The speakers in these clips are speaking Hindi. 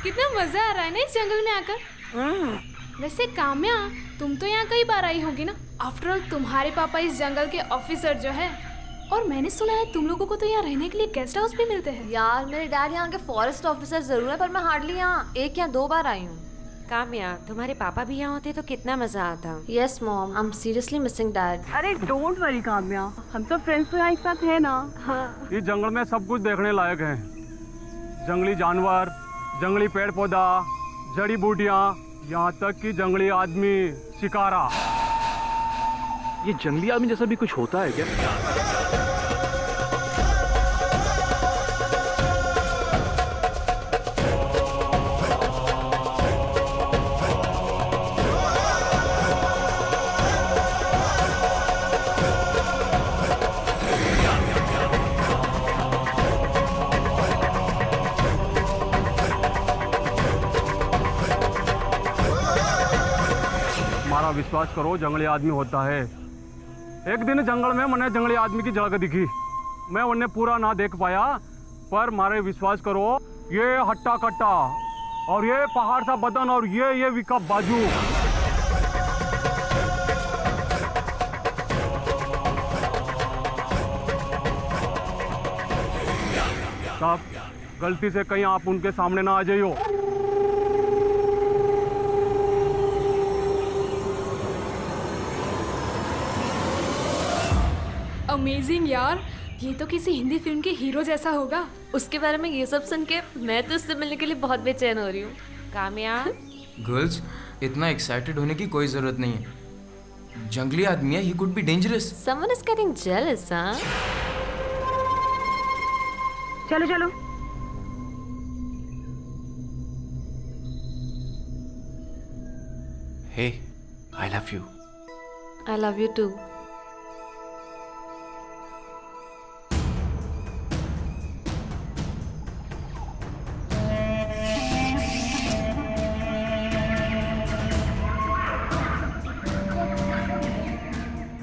कितना मजा आ रहा है ना इस जंगल में आकर। वैसे काम्या, तुम तो यहाँ कई बार आई होगी ना। आफ्टर ऑल तुम्हारे पापा इस जंगल के ऑफिसर जो है, और मैंने सुना है तुम लोगों को तो यहाँ रहने के लिए गेस्ट हाउस भी मिलते हैं। यार मेरे डैड यहाँ के फॉरेस्ट ऑफिसर जरूर है, पर मैं हार्डली यहाँ 1 या 2 बार आई हूँ। काम्या, तुम्हारे पापा भी यहाँ होते तो कितना मजा आता। Yes mom, I am seriously missing dad. अरे डोंट वरी काम्या, हम सब फ्रेंड्स तो यहाँ एक साथ है ना। हाँ। इस जंगल में सब कुछ देखने लायक है। जंगली जानवर, जंगली पेड़ पौधा, जड़ी बूटियाँ, यहाँ तक कि जंगली आदमी, शिकारा। ये जंगली आदमी जैसा भी कुछ होता है क्या? हमारा विश्वास करो, जंगली आदमी होता है। एक दिन जंगल में मैंने जंगली आदमी की झलक दिखी। मैं उन्हें पूरा ना देख पाया, पर मारे विश्वास करो, ये हट्टा कट्टा और ये पहाड़ सा बदन और ये विका बाजू। साहब, गलती से कहीं आप उनके सामने ना आ जाइयो। अमेजिंग यार, ये तो किसी हिंदी फिल्म के हीरो जैसा होगा। उसके बारे में ये सब सुन के मैं तो उससे मिलने के लिए बहुत बेचैन हो रही हूँ। काम्या, गर्ल्स, इतना एक्साइटेड होने की कोई जरूरत नहीं है। जंगली आदमी है, he could be dangerous. Someone is getting jealous. हाँ, चलो चलो। Hey, I love you. I love you too.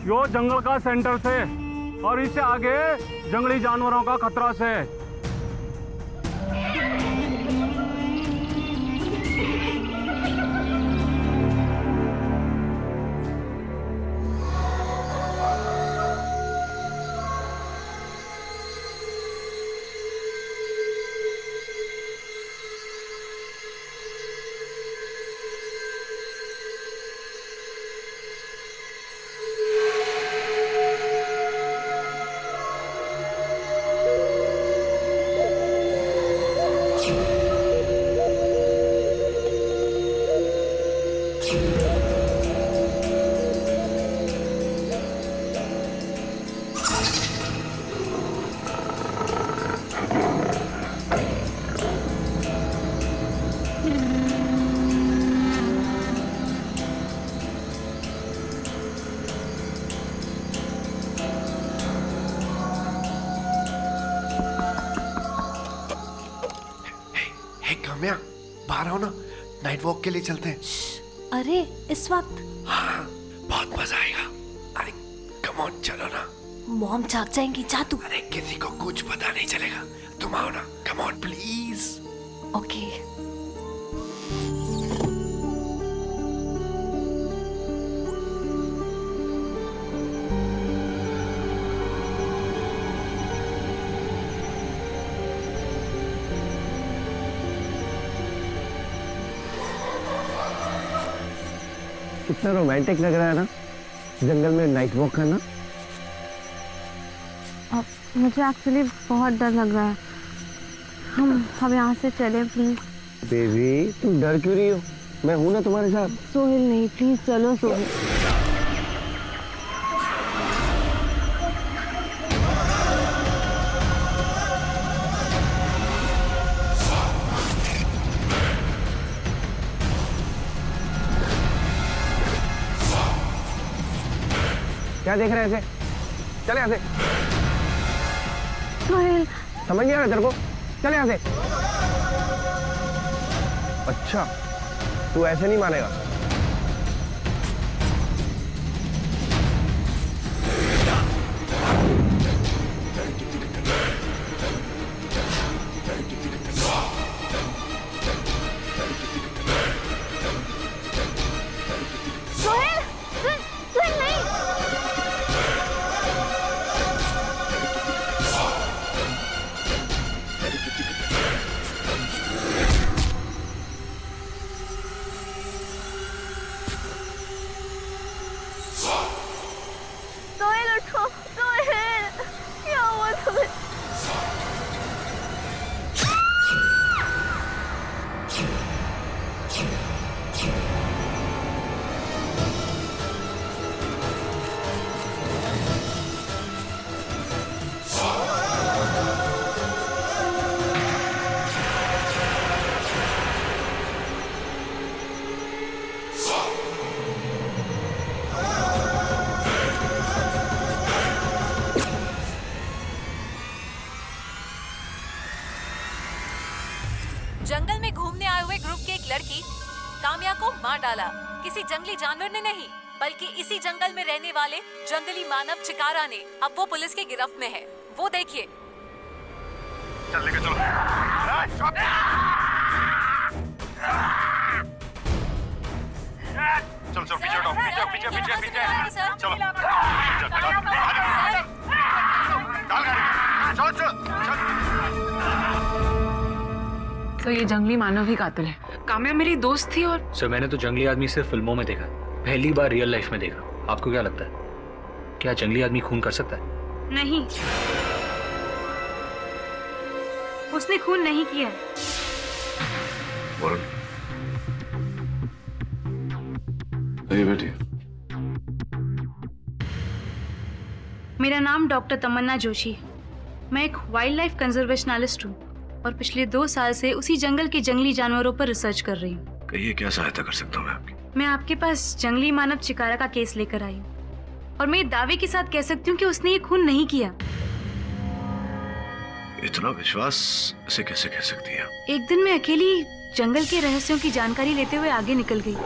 यो जंगल का सेंटर से और इससे आगे जंगली जानवरों का खतरा से। काम्या, बाहर आओ ना, नाइट वॉक के लिए चलते हैं। अरे इस वक्त? हाँ, बहुत मजा आएगा। अरे कम ऑन, चलो ना। मॉम जाग जाएंगी, जा तू। अरे किसी को कुछ पता नहीं चलेगा, तुम आओ ना, कम ऑन प्लीज। ओके। कितना रोमांटिक लग रहा है ना, जंगल में नाइट वॉक करना। मुझे एक्चुअली बहुत डर लग रहा है। हम यहाँ से चलें प्लीज। बेबी, तुम डर क्यों रही हो? मैं हूं ना तुम्हारे साथ। सोहेल नहीं, प्लीज चलो सोहेल। क्या देख रहे हैं ऐसे? चले यहाँ से। सोहेल, समझ नहीं आ रहा तेरे को? चले यहाँ से। अच्छा, तू ऐसे नहीं मानेगा। जंगल में घूमने आए हुए ग्रुप की एक लड़की काम्या को मार डाला। किसी जंगली जानवर ने नहीं, बल्कि इसी जंगल में रहने वाले जंगली मानव चिकारा ने। अब वो पुलिस की गिरफ्त में है। वो देखिए। चल लेके चलो। चल चल पीछे हटो, पीछे पीछे पीछे पीछे चलो। डाल गाड़ी, चल चल चल। तो ये जंगली मानव ही कातिल है। काम्या मेरी दोस्त थी और सर मैंने तो जंगली आदमी सिर्फ फिल्मों में देखा, पहली बार रियल लाइफ में देखा। आपको क्या लगता है, क्या जंगली आदमी खून कर सकता है? नहीं, उसने खून नहीं किया। वरुण, आइए बैठिए। मेरा नाम डॉक्टर तमन्ना जोशी है। मैं एक वाइल्ड लाइफ कंजर्वेशनलिस्ट हूँ और पिछले 2 साल से उसी जंगल के जंगली जानवरों पर रिसर्च कर रही हूँ। कहिए क्या सहायता कर सकता हूँ मैं आपकी? मैं आपके पास जंगली मानव चिकारा का केस लेकर आई हूँ और मैं दावे के साथ कह सकती हूँ कि उसने ये खून नहीं किया। इतना विश्वास इसे कैसे कह सकती है? एक दिन मैं अकेली जंगल के रहस्यों की जानकारी लेते हुए आगे निकल गई।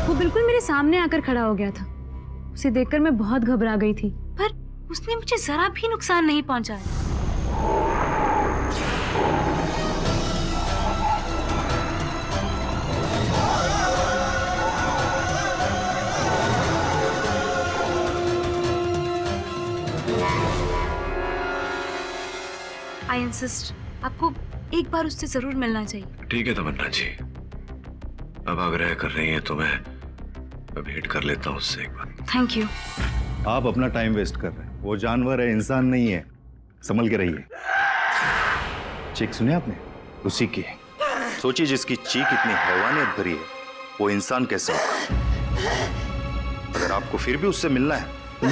वो बिल्कुल मेरे सामने आकर खड़ा हो गया था। उसे देखकर मैं बहुत घबरा गई थी, पर उसने मुझे जरा भी नुकसान नहीं पहुंचाया। आई इंसिस्ट, आपको एक बार उससे जरूर मिलना चाहिए। ठीक है तमन्ना जी, अब आग्रह कर रही हैं तो मैं भेंट कर लेता हूँ उससे एक बार। Thank you. आप अपना टाइम वेस्ट कर रहे हैं। वो जानवर है, इंसान नहीं है। संभल के रहिए। चीख सुने आपने? उसी की है। सोचिए जिसकी चीख इतनी हैवानियत भरी है, वो इंसान कैसा होगा? अगर आपको फिर भी उससे मिलना है तो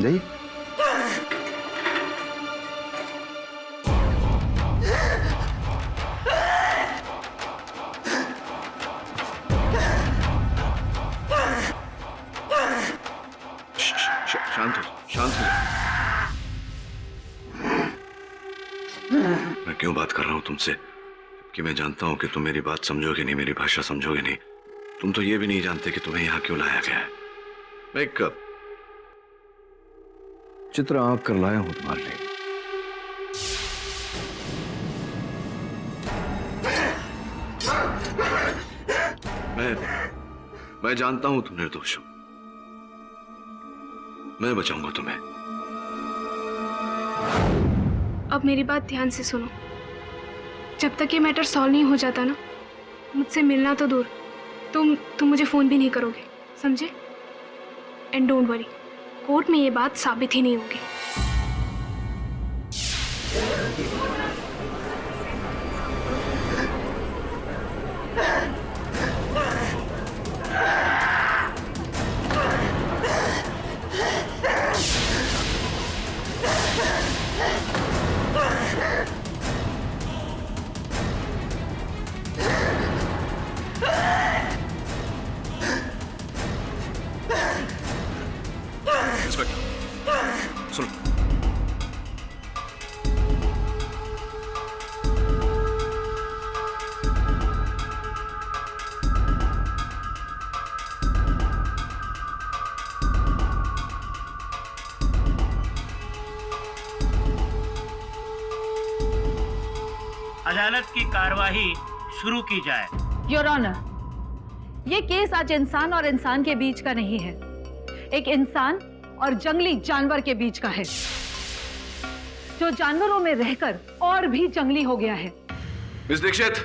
जाइए। शांत हो, शांत हो। मैं क्यों बात कर रहा हूं तुमसे कि मैं जानता हूं कि तुम मेरी बात समझोगे नहीं, मेरी भाषा समझोगे नहीं। तुम तो ये भी नहीं जानते कि तुम्हें यहां क्यों लाया गया है। मैं एक चित्र आंक कर लाया हूं तुम्हारे लिए। मैं जानता हूं तुम निर्दोष हो। मैं बचाऊंगा तुम्हें। अब मेरी बात ध्यान से सुनो। जब तक ये मैटर सॉल्व नहीं हो जाता ना, मुझसे मिलना तो दूर, तुम मुझे फोन भी नहीं करोगे, समझे? एंड डोंट वरी, कोर्ट में ये बात साबित ही नहीं होगी। सुनो, अदालत की कार्यवाही शुरू की जाए। योर ऑनर, ये केस आज इंसान और इंसान के बीच का नहीं है, एक इंसान और जंगली जानवर के बीच का है, जो जानवरों में रहकर और भी जंगली हो गया है। मिस दीक्षित,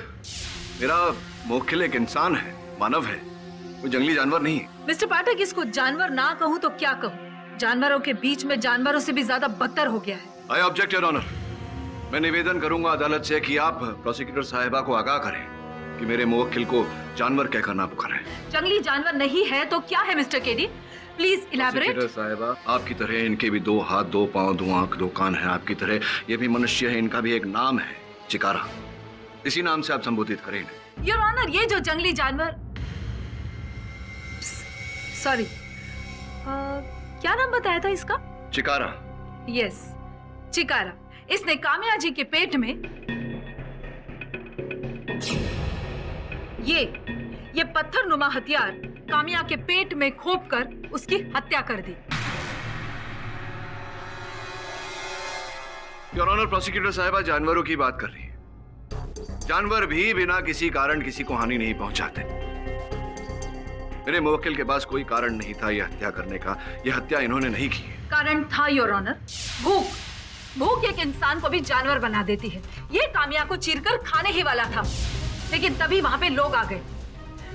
मेरा मोक्खिल एक इंसान है, मानव है, कोई जंगली जानवर नहीं है। मिस्टर पाठक, इसको जानवर ना कहूँ तो क्या कहूँ? जानवरों के बीच में जानवरों से भी ज्यादा बदतर हो गया है। I object your honour. मैं निवेदन करूंगा अदालत से कि आप प्रोसिक्यूटर साहिबा को आगाह करें कि मेरे मुवक्किल को जानवर कहकर ना पुकारें। जंगली जानवर नहीं है तो क्या है mister KD? Please elaborate. Prosecutor साहिबा, आपकी तरह इनके भी 2 हाथ 2 पांव 2 आंख 2 कान है। आपकी तरह ये भी मनुष्य है, इनका भी एक नाम है, चिकारा। इसी नाम से आप संबोधित करें इन्हें। योर ऑनर, ये जो जंगली जानवर, सॉरी, क्या नाम बताया था इसका? चिकारा। यस, चिकारा। इसने काम्या जी के पेट में ये पत्थर नुमा हथियार काम्या के पेट में खोप कर उसकी हत्या कर दी। योर ऑनर, प्रोसिक्यूटर साहिबा जानवरों की बात कर रही है। जानवर भी बिना किसी कारण किसी को हानि नहीं पहुंचाते। मेरे मुवक्किल के पास कोई कारण नहीं था यह हत्या करने का। यह हत्या इन्होंने नहीं की है। कारण था योर ऑनर, भूख। भूख एक इंसान को भी जानवर बना देती है। ये काम्या को चीरकर खाने ही वाला था, लेकिन तभी वहां पे लोग आ गए।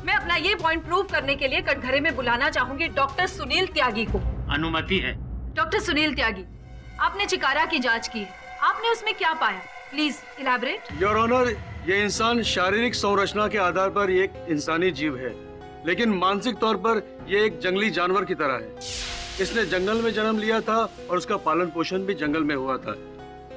मैं अपना ये पॉइंट प्रूव करने के लिए कटघरे में बुलाना चाहूंगी डॉक्टर सुनील त्यागी को। अनुमति है। डॉक्टर सुनील त्यागी, आपने चिकारा की जांच की है, आपने उसमें क्या पाया? Please elaborate. योर ऑनर, ये इंसान शारीरिक संरचना के आधार पर एक इंसानी जीव है, लेकिन मानसिक तौर पर यह एक जंगली जानवर की तरह है। इसने जंगल में जन्म लिया था और उसका पालन पोषण भी जंगल में हुआ था,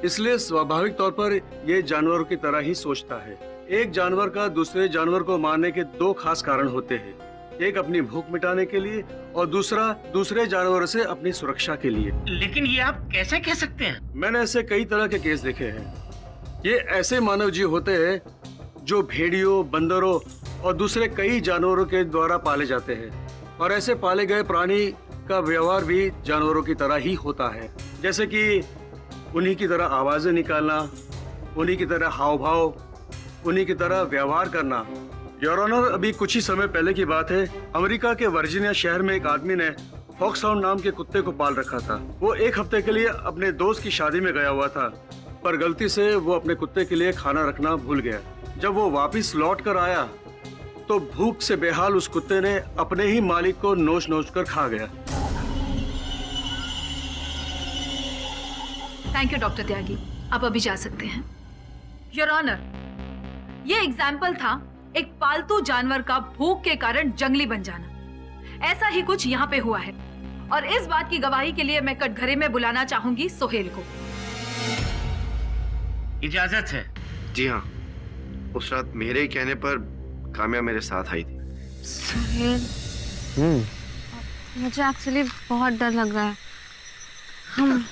इसलिए स्वाभाविक तौर पर यह जानवरों की तरह ही सोचता है। एक जानवर का दूसरे जानवर को मारने के 2 खास कारण होते हैं। एक अपनी भूख मिटाने के लिए और दूसरा दूसरे जानवरों से अपनी सुरक्षा के लिए। लेकिन ये आप कैसे कह सकते हैं? मैंने ऐसे कई तरह के केस देखे हैं। ये ऐसे मानव जीव होते हैं जो भेड़ियों, बंदरों और दूसरे कई जानवरों के द्वारा पाले जाते हैं, और ऐसे पाले गए प्राणी का व्यवहार भी जानवरों की तरह ही होता है, जैसे कि उन्हीं की तरह आवाजें निकालना, उन्हीं की तरह हाव भाव, उन्हीं की तरह व्यवहार करना। योर ऑनर, अभी कुछ ही समय पहले की बात है, अमेरिका के वर्जीनिया शहर में एक आदमी ने फॉक्सहाउंड नाम के कुत्ते को पाल रखा था। वो 1 हफ्ते के लिए अपने दोस्त की शादी में गया हुआ था, पर गलती से वो अपने कुत्ते के लिए खाना रखना भूल गया। जब वो वापस लौट कर आया तो भूख से बेहाल उस कुत्ते ने अपने ही मालिक को नोच नोच कर खा गया। थैंक यू डॉक्टर त्यागी, आप अभी जा सकते हैं। योर ऑनर, ये एग्जाम्पल था एक पालतू जानवर का भूख के कारण जंगली बन जाना। ऐसा ही कुछ यहाँ पे हुआ है, और इस बात की गवाही के लिए मैं कटघरे में बुलाना चाहूंगी सोहेल को। इजाजत है? जी हाँ, उस रात मेरे ही कहने पर काम्या मेरे साथ आई थी। सोहेल, मुझे एक्चुअली बहुत डर लग रहा है।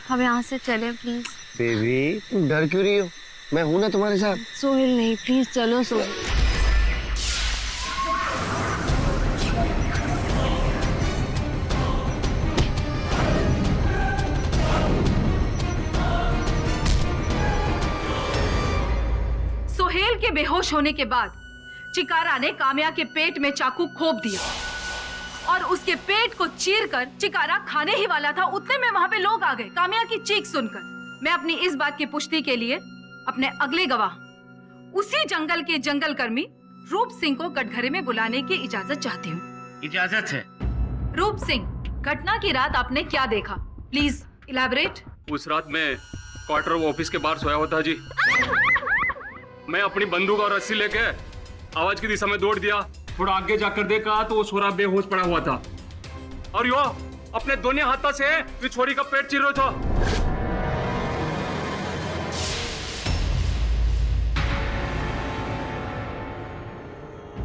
हम यहाँ से चले प्लीज। बेबी, तुम डर क्यों रही हो? मैं हूं ना तुम्हारे साथ। सोहेल नहीं, प्लीज चलो सोहेल। सोहेल के बेहोश होने के बाद चिकारा ने काम्या के पेट में चाकू खोप दिया और उसके पेट को चीरकर चिकारा खाने ही वाला था। उतने में वहां पे लोग आ गए काम्या की चीख सुनकर। मैं अपनी इस बात की पुष्टि के लिए अपने अगले गवाह, उसी जंगल के जंगल कर्मी रूप सिंह को कटघरे में बुलाने की इजाजत चाहती हूँ। इजाजत है। रूप सिंह, घटना की रात आपने क्या देखा? Please elaborate. उस रात मैं क्वार्टर ऑफिस के बाहर सोया हुआ था जी। मैं अपनी बंदूक और रस्सी लेके आवाज की दिशा में दौड़ दिया। थोड़ा आगे जाकर देखा तो वो छोरा बेहोश पड़ा हुआ था, और यो अपने दोनों हाथों से इस छोरी का पेट चीर रहा था।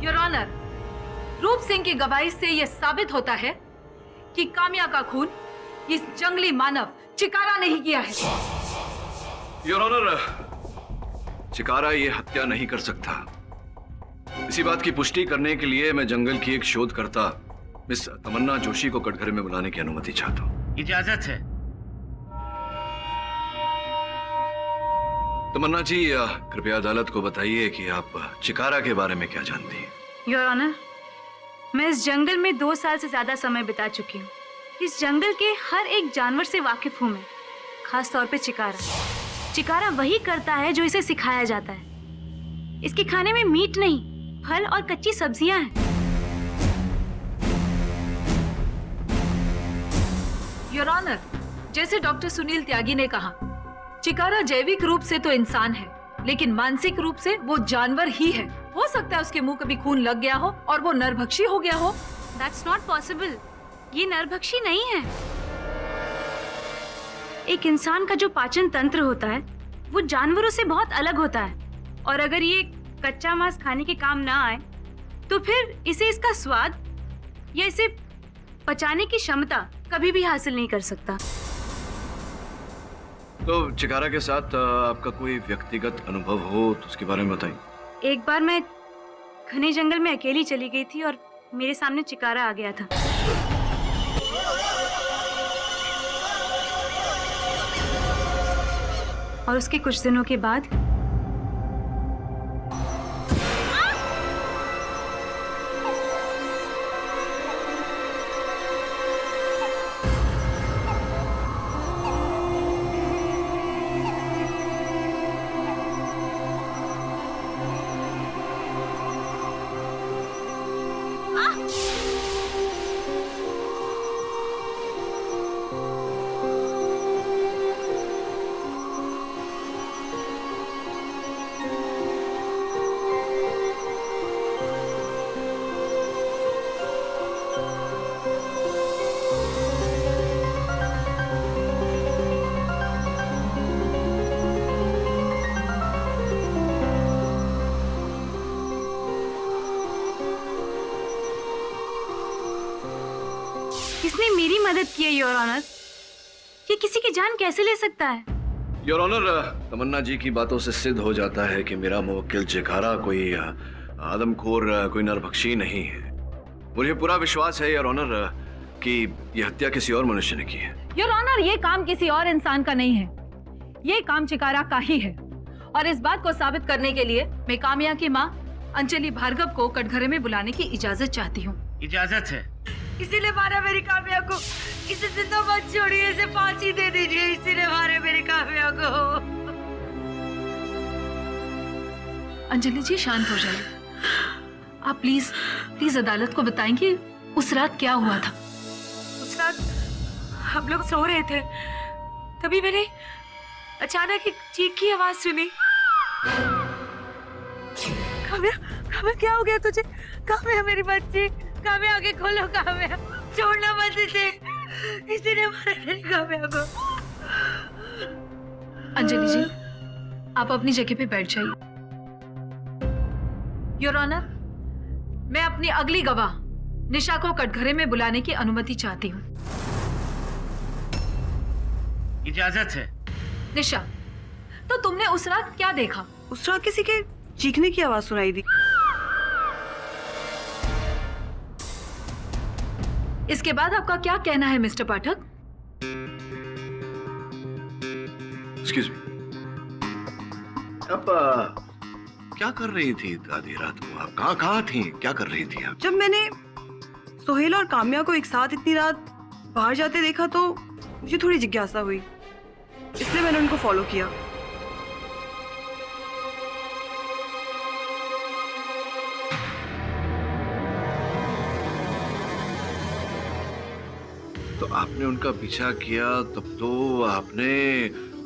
योर ऑनर, रूप सिंह की गवाही से यह साबित होता है कि काम्या का खून इस जंगली मानव चिकारा ने ही किया है। योर ऑनर, चिकारा ये हत्या नहीं कर सकता। इसी बात की पुष्टि करने के लिए मैं जंगल की एक शोधकर्ता मिस तमन्ना जोशी को कटघरे में बुलाने की अनुमति चाहता हूँ। इजाजत है। तमन्ना जी, कृपया अदालत को बताइए कि आप चिकारा के बारे में क्या जानती हैं। योर ऑनर, मैं इस जंगल में 2 साल से ज्यादा समय बिता चुकी हूँ। इस जंगल के हर एक जानवर से वाकिफ हूँ मैं, खास तौर पे चिकारा। चिकारा वही करता है जो इसे सिखाया जाता है। इसके खाने में मीट नहीं, फल और कच्ची सब्जियां हैं। योर ऑनर, जैसे डॉक्टर सुनील त्यागी ने कहा, चिकारा जैविक रूप से तो इंसान है, लेकिन मानसिक रूप से वो जानवर ही है। हो सकता है उसके मुंह कभी खून लग गया हो और वो नरभक्षी हो गया हो। That's not possible. ये नरभक्षी नहीं है। एक इंसान का जो पाचन तंत्र होता है वो जानवरों से बहुत अलग होता है, और अगर ये कच्चा मांस खाने के काम ना आए तो फिर इसे इसका स्वाद या इसे पचाने की क्षमता कभी भी हासिल नहीं कर सकता। तो चिकारा के साथ आपका कोई व्यक्तिगत अनुभव हो तो उसके बारे में बताइए। एक बार मैं घने जंगल में अकेली चली गई थी और मेरे सामने चिकारा आ गया था। और उसके कुछ दिनों के बाद किसने मेरी मदद की है योर ऑनर? ये किसी की जान कैसे ले सकता है? योर ऑनर, तमन्ना जी की बातों से सिद्ध हो जाता है कि मेरा मुवक्किल चिकारा कोई आदमखोर, कोई नरभक्षी नहीं है। मुझे पूरा विश्वास है योर ऑनर कि यह हत्या किसी और मनुष्य ने की है। योर ऑनर, ये काम किसी और इंसान का नहीं है, ये काम चिकारा का ही है। और इस बात को साबित करने के लिए मैं काम्या की माँ अंजलि भार्गव को कटघरे में बुलाने की इजाजत चाहती हूँ। इजाजत है। किसी ने मारा मेरी काम्या को, इसे जिंदा मत छोड़िए, इसे फांसी दे दीजिए। इसी ने मारे मेरी काम्या को। अंजलि जी शांत हो जाइए। आप प्लीज प्लीज अदालत को बताएंगे उस रात क्या हुआ था। उस रात हम लोग सो रहे थे, तभी मैंने अचानक एक चीख की आवाज सुनी। काम्या, काम्या क्या हो गया तुझे? काम्या मेरी बच्ची, काम्या आगे खोलो, काम्या छोड़ना मत इसे, इसी ने मारा मेरी काम्या को। अंजलि जी आप अपनी जगह पे बैठ जाइए। योर ऑनर, मैं अपनी अगली गवाह निशा को कटघरे में बुलाने की अनुमति चाहती हूँ। इजाजत है। निशा, तो तुमने उस रात क्या देखा? उस रात किसी के चीखने की आवाज सुनाई दी। इसके बाद आपका क्या कहना है मिस्टर पाठक? एक्सक्यूज मी, अब क्या कर रही थी आधी रात को? आप कहाँ थी? क्या कर रही थी आप? जब मैंने सोहेल और काम्या को एक साथ इतनी रात बाहर जाते देखा तो मुझे थोड़ी जिज्ञासा हुई, इसलिए मैंने उनको फॉलो किया। तो आपने उनका पीछा किया, तब तो आपने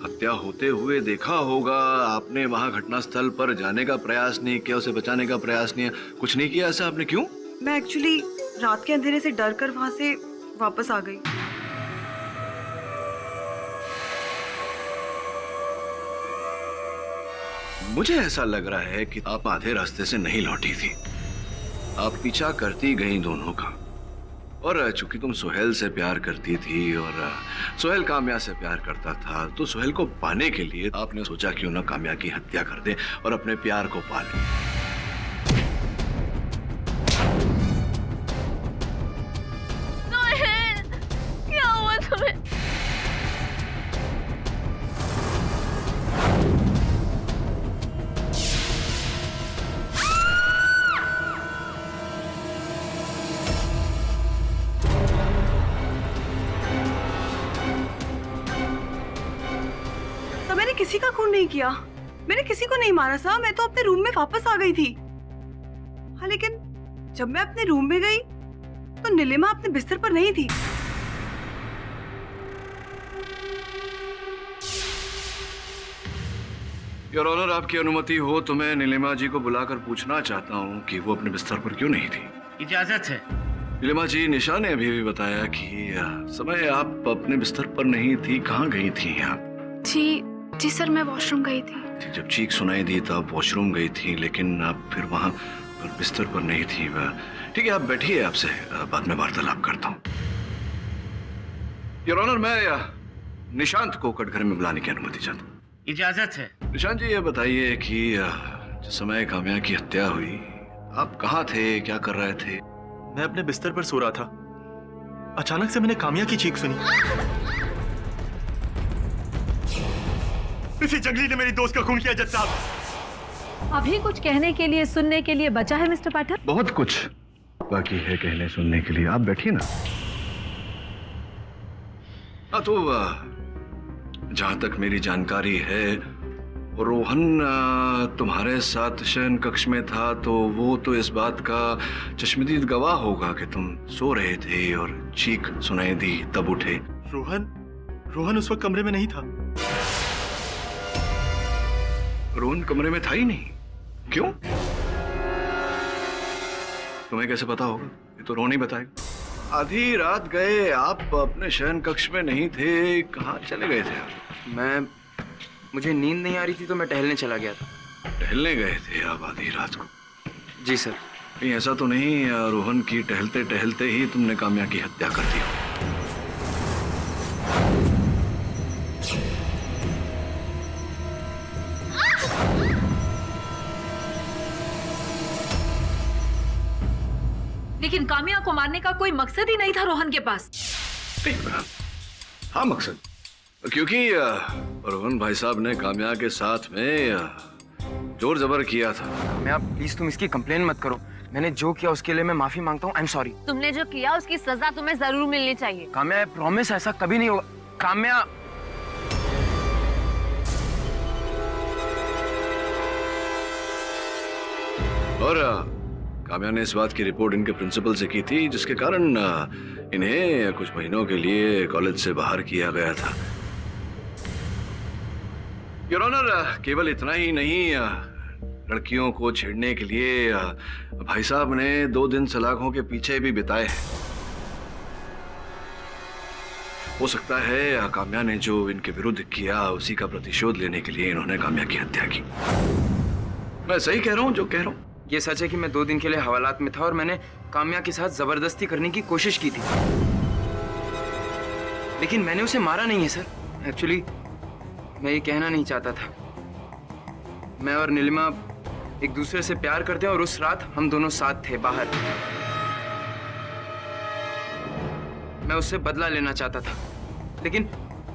हत्या होते हुए देखा होगा। आपने वहां घटनास्थल पर जाने का प्रयास नहीं किया, उसे बचाने का प्रयास नहीं, कुछ नहीं किया ऐसा आपने? क्यों? मैं एक्चुअली रात के अंधेरे से डर कर वहां से वापस आ गई। मुझे ऐसा लग रहा है कि आप आधे रास्ते से नहीं लौटी थी, आप पीछा करती गई दोनों का। और चूंकि तुम सुहेल से प्यार करती थी और सुहेल काम्या से प्यार करता था, तो सुहेल को पाने के लिए आपने सोचा क्यों ना काम्या की हत्या कर दे और अपने प्यार को पा ले। क्या हुआ तुम्हें? किसी का खून नहीं किया, मैंने किसी को नहीं मारा साहब। मैं तो अपने रूम में वापस आ गई थी। हाँ, लेकिन जब मैं अपने रूम में गई तो नीलिमा अपने बिस्तर पर नहीं थी। योर ऑनर, आपकी अनुमति हो तो मैं नीलिमा जी को बुलाकर पूछना चाहता हूँ कि वो अपने बिस्तर पर क्यों नहीं थी। इजाजत है। नीलिमा जी, निशा ने अभी भी बताया कि समय आप अपने बिस्तर पर नहीं थी, कहाँ गई थी आप? जी सर, मैं वॉशरूम गई थी। जब चीख सुनाई दी तब वॉशरूम गई थी, लेकिन आप फिर वहाँ पर बिस्तर पर नहीं थी। ठीक है, आप बैठिए, आपसे बाद में वार्तालाप करता हूँ। योर ऑनर, मैं निशांत को कटघरे में बुलाने की अनुमति चाहता हूँ। इजाजत है। निशांत जी, ये बताइए कि जिस समय काम्या की हत्या हुई, आप कहाँ थे, क्या कर रहे थे? मैं अपने बिस्तर पर सो रहा था। अचानक से मैंने काम्या की चीख सुनी। इसी जंगली ने मेरी दोस्त का खून किया जज साहब। अभी कुछ कहने के लिए, सुनने के लिए बचा है मिस्टर पाठक? बहुत कुछ बाकी है कहने सुनने के लिए, आप बैठिए ना। हाँ, तो जहां तक मेरी जानकारी है, रोहन तुम्हारे साथ शयन कक्ष में था, तो वो तो इस बात का चश्मदीद गवाह होगा कि तुम सो रहे थे और चीख सुनाई दी तब उठे। रोहन उस वक्त कमरे में नहीं था। रोहन कमरे में था ही नहीं? क्यों? तुम्हें कैसे पता होगा? ये तो रोहन ही बताएगा। आधी रात गए, आप अपने शयन कक्ष में नहीं थे, कहाँ चले गए थे आप? मुझे नींद नहीं आ रही थी तो मैं टहलने चला गया था। टहलने गए थे आप आधी रात को? जी सर। कहीं ऐसा तो नहीं रोहन की टहलते टहलते ही तुमने काम्या की हत्या कर दी हो? लेकिन काम्या को मारने का कोई मकसद ही नहीं था रोहन के पास। हाँ, मकसद, क्योंकि रोहन भाई साहब ने काम्या के साथ में जोर जबर किया था। काम्या, प्लीज तुम इसकी कंप्लेन मत करो। मैंने जो किया उसके लिए मैं माफी मांगता हूँ। I am sorry. तुमने जो किया उसकी सजा तुम्हें जरूर मिलनी चाहिए। काम्या, प्रॉमिस ऐसा कभी नहीं होगा। काम्या, और काम्या ने इस बात की रिपोर्ट इनके प्रिंसिपल से की थी, जिसके कारण इन्हें कुछ महीनों के लिए कॉलेज से बाहर किया गया था। योर ऑनर, केवल इतना ही नहीं, लड़कियों को छेड़ने के लिए भाई साहब ने 2 दिन सलाखों के पीछे भी बिताए हैं। हो सकता है काम्या ने जो इनके विरुद्ध किया उसी का प्रतिशोध लेने के लिए इन्होंने काम्या की हत्या की। मैं सही कह रहा हूँ जो कह रहा हूँ? ये सच है कि मैं 2 दिन के लिए हवालात में था और मैंने काम्या के साथ जबरदस्ती करने की कोशिश की थी, लेकिन मैंने उसे मारा नहीं है सर। एक्चुअली मैं ये कहना नहीं चाहता था। मैं और नीलिमा एक दूसरे से प्यार करते हैं और उस रात हम दोनों साथ थे बाहर। मैं उससे बदला लेना चाहता था, लेकिन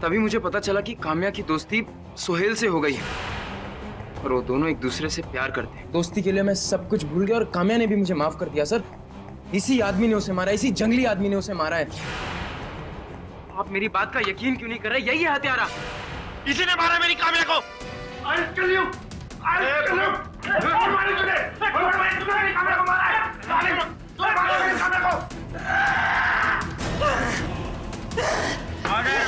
तभी मुझे पता चला कि काम्या की दोस्ती सोहेल से हो गई है और वो दोनों एक दूसरे से प्यार करते हैं। दोस्ती के लिए मैं सब कुछ भूल गया और काम्या ने भी मुझे माफ कर दिया सर। इसी आदमी ने उसे मारा, इसी जंगली आदमी ने उसे मारा है। आप मेरी बात का यकीन क्यों नहीं कर रहे? यही है हत्यारा। इसी ने मारा मेरी काम्या को। I'll kill you. I'll kill you. मारी तूने मेरी काम्या को मारा है। तूने मारा मेरी काम्या को। Order.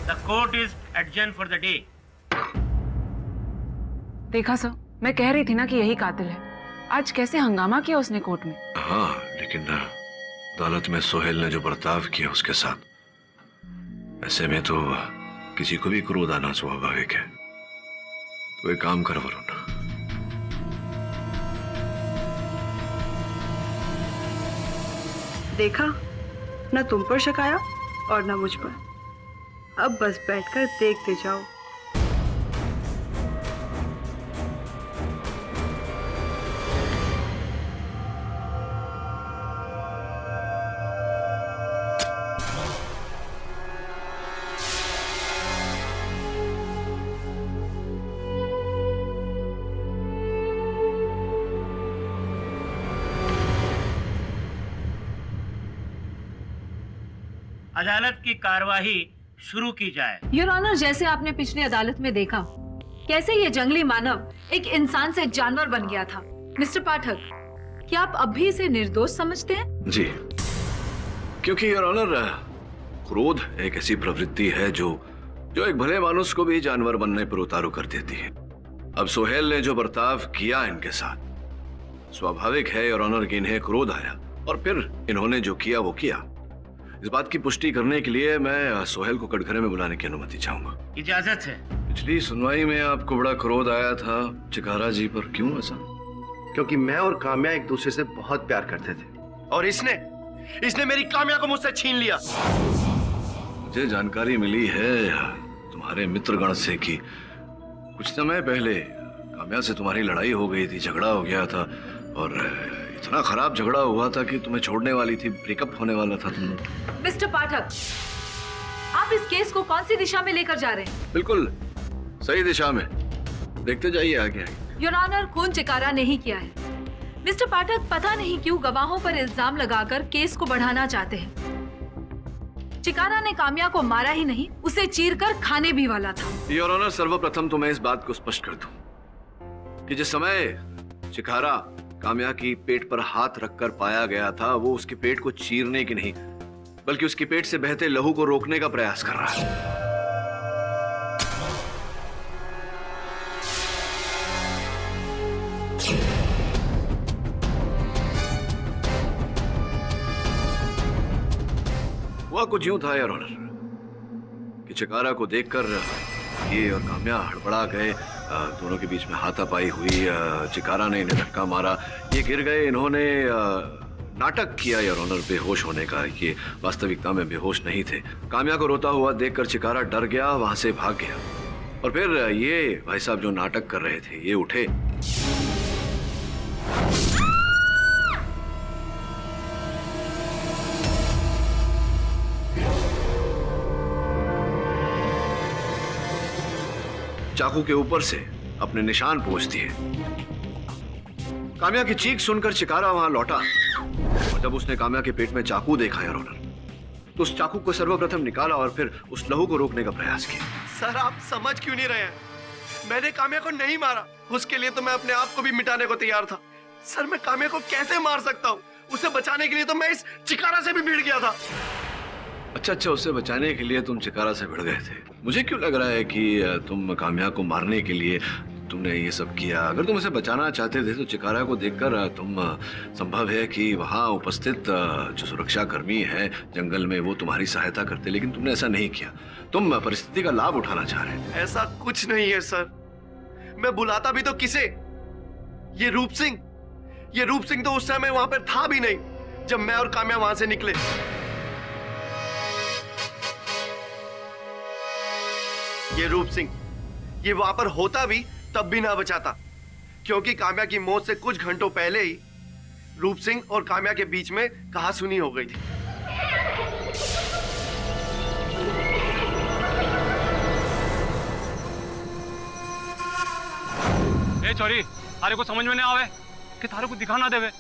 The court is adjourned for the day. देखा सर, मैं कह रही थी ना कि यही कातिल है। आज कैसे हंगामा किया उसने कोर्ट में। हाँ, लेकिन अदालत में सोहेल ने जो बर्ताव किया उसके साथ, ऐसे में तो किसी को भी क्रोध आना स्वाभाविक है। तो एक काम कर वरुण, देखा, न तुम पर शक आया और न मुझ पर। अब बस बैठकर देखते जाओ। अदालत की कार्यवाही शुरू की जाए। योर ऑनर, जैसे आपने पिछली अदालत में देखा कैसे ये जंगली मानव एक इंसान से जानवर बन गया था। मिस्टर पाठक, क्या आप अब भी इसे निर्दोष समझते हैं? जी, क्योंकि योर ऑनर, क्रोध एक ऐसी प्रवृत्ति है जो एक भले मानुष को भी जानवर बनने पर उतारू कर देती है। अब सोहेल ने जो बर्ताव किया इनके साथ, स्वाभाविक है योर ऑनर कि इन्हें क्रोध आया और फिर इन्होंने जो किया वो किया। इस बात की पुष्टि करने के लिए मैं सोहेल को कटघरे में बुलाने की अनुमति चाहूंगा। इजाजत है। पिछली सुनवाई में आपको बड़ा क्रोध आया था चिकारा जी पर, क्यों ऐसा? क्योंकि मैं और काम्या एक दूसरे से बहुत प्यार करते थे और इसने मेरी काम्या को मुझसे छीन लिया। मुझे जानकारी मिली है तुम्हारे मित्रगण से कि कुछ समय पहले काम्या से तुम्हारी लड़ाई हो गई थी, झगड़ा हो गया था और इतना खराब झगड़ा हुआ था कि तुम्हें छोड़ने वाली थी, ब्रेकअप होने वाला था तुम लोग। मिस्टर पाठक, आप इस केस को कौन सी दिशा में लेकर जा रहे हैं? बिल्कुल सही दिशा में, देखते जाइए आगे आगे। योर ऑनर, खून चिकारा नहीं किया है। मिस्टर पाठक, पता नहीं क्यों गवाहों पर इल्जाम लगाकर केस को बढ़ाना चाहते हैं। चिकारा ने काम्या को मारा ही नहीं, उसे चीरकर खाने भी वाला था। योर ऑनर, सर्वप्रथम तो मैं इस बात को स्पष्ट कर दूं कि जिस समय चिकारा काम्या की पेट पर हाथ रखकर पाया गया था, वो उसके पेट को चीरने की नहीं बल्कि उसके पेट से बहते लहू को रोकने का प्रयास कर रहा है। हुआ कुछ यूं था योर ऑनर कि चिकारा को देखकर ये और काम्या हड़बड़ा गए, दोनों के बीच में हाथापाई हुई, चिकारा ने इन्हें धक्का मारा, ये गिर गए, इन्होंने नाटक किया योर ऑनर बेहोश होने का। ये वास्तविकता में बेहोश नहीं थे। काम्या को रोता हुआ देखकर चिकारा डर गया, वहां से भाग गया और फिर ये भाई साहब जो नाटक कर रहे थे ये उठे, चाकू के ऊपर से अपने निशान पोंछ दिए। काम्या की चीख सुनकर चिकारा वहां लौटा और जब उसने काम्या के पेट में चाकू देखा योर ऑनर, तो उस चाकू को सर्वप्रथम निकाला और फिर उस लहू को रोकने का प्रयास किया। सर, आप समझ क्यों नहीं रहे हैं? मैंने काम्या को नहीं मारा, उसके लिए तो मैं अपने आप को भी मिटाने को तैयार था। सर, मैं काम्या को कैसे मार सकता हूँ? उसे बचाने के लिए तो मैं इस चिकारा से भी भिड़ गया था। अच्छा, उसे बचाने के लिए तुम चिकारा से भिड़ गए थे। मुझे क्यों लग रहा है कि तुम काम्या को मारने के लिए तुमने ये सब किया। अगर तुम उसे बचाना चाहते थे तो चिकारा को देखकर तुम, संभव है कि वहाँ उपस्थित जो सुरक्षा कर्मी हैं जंगल में वो तुम्हारी सहायता करते, लेकिन तुमने ऐसा नहीं किया। तुम परिस्थिति का लाभ उठाना चाह रहे थे। ऐसा कुछ नहीं है सर, मैं बुलाता भी तो किसे? ये रूप सिंह तो उस समय वहां पर था भी नहीं जब मैं और काम्या वहां से निकले। ये रूप सिंह, ये वहां पर होता भी तब भी ना बचाता, क्योंकि काम्या की मौत से कुछ घंटों पहले ही रूप सिंह और काम्या के बीच में कहासुनी हो गई थी। ए चोरी, थारे को समझ में नहीं आवे कि थारे को दिखा ना देवे।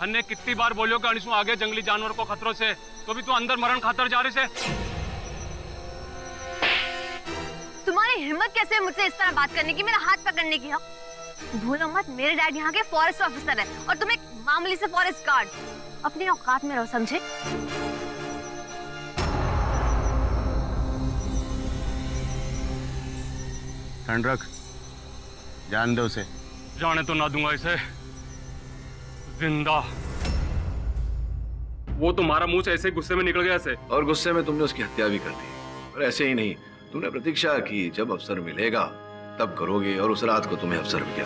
हमने कितनी बार बोलियो कि अनिसु आगे जंगली जानवर को खतरों से, तो भी तू अंदर मरण खातर जा रही से। तुम्हारी हिम्मत कैसे है मुझसे इस तरह बात करने की, मेरा हाथ पकड़ने की? हाँ, भूलो मत, मेरे डैड यहाँ के फॉरेस्ट ऑफिसर है और तुम एक मामूली से फॉरेस्ट गार्ड। अपनी औकात में रहो, समझे? ठंड रख, जान दे उसे। जाने तो ना दूंगा इसे जिंदा। वो तुम्हारा मुंह से ऐसे गुस्से में निकल गया ऐसे, और गुस्से में तुमने उसकी हत्या भी कर दी। और ऐसे ही नहीं, तुमने प्रतीक्षा की जब अवसर मिलेगा तब करोगे, और उस रात को तुम्हें अवसर मिल गया।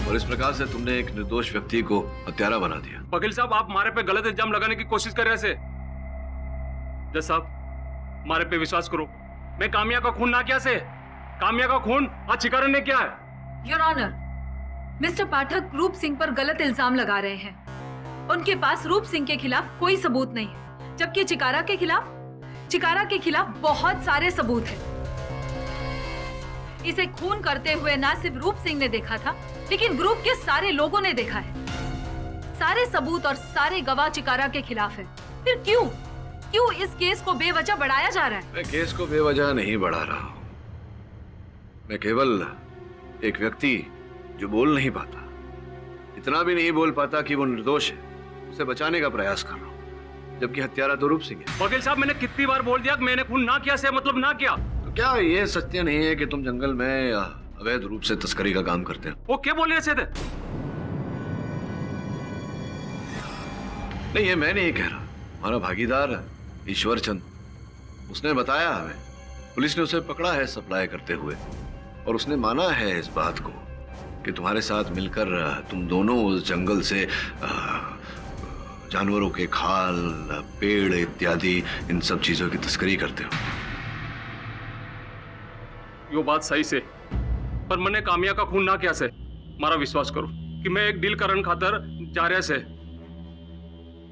और इस प्रकार से तुमने एक निर्दोष व्यक्ति को हत्यारा बना दिया। वकील साहब, आप हमारे पे गलत इल्जाम लगाने की कोशिश कर रहे हैं। जज साहब, हमारे पे विश्वास करो, मैं काम्या का खून ना किया से। काम्या का खून आज चिकारा ने किया है। योर ऑनर, मिस्टर पाठक रूप सिंह पर गलत इल्जाम लगा रहे हैं। उनके पास रूप सिंह के खिलाफ कोई सबूत नहीं है, जबकि चिकारा के खिलाफ बहुत सारे सबूत हैं। इसे खून करते हुए ना सिर्फ रूप सिंह ने देखा था, लेकिन ग्रुप के सारे लोगों ने देखा है। सारे सबूत और सारे गवाह चिकारा के खिलाफ है। फिर क्यों इस केस को बेवजह बढ़ाया जा रहा है? मैं केस को बेवजह नहीं बढ़ा रहा हूं। मैं केवल एक व्यक्ति जो बोल नहीं पाता, इतना भी नहीं बोल पाता कि वो निर्दोष है, उसे बचाने का प्रयास कर रहा हूं, जबकि हत्यारा तो रूप सिंह है। वकील साहब, मैंने कितनी बार बोल दिया कि मैंने खून ना किया से मतलब ना किया। तो क्या ये सत्य नहीं है कि तुम जंगल में अवैध रूप से तस्करी का काम करते हो? वो क्या बोल रहे थे? नहीं, ये मैं नहीं कह रहा, हमारा भागीदार ईश्वर चंद, उसने बताया हमें। पुलिस ने उसे पकड़ा है सप्लाई करते हुए, और उसने माना है इस बात को कि तुम्हारे साथ मिलकर तुम दोनों उस जंगल से जानवरों के खाल, पेड़ इत्यादि इन सब चीजों की तस्करी करते हो। यो बात सही से, पर मैंने कामिया का खून ना किया से। मारा विश्वास करो कि मैं एक डील करन खातर जा रहा से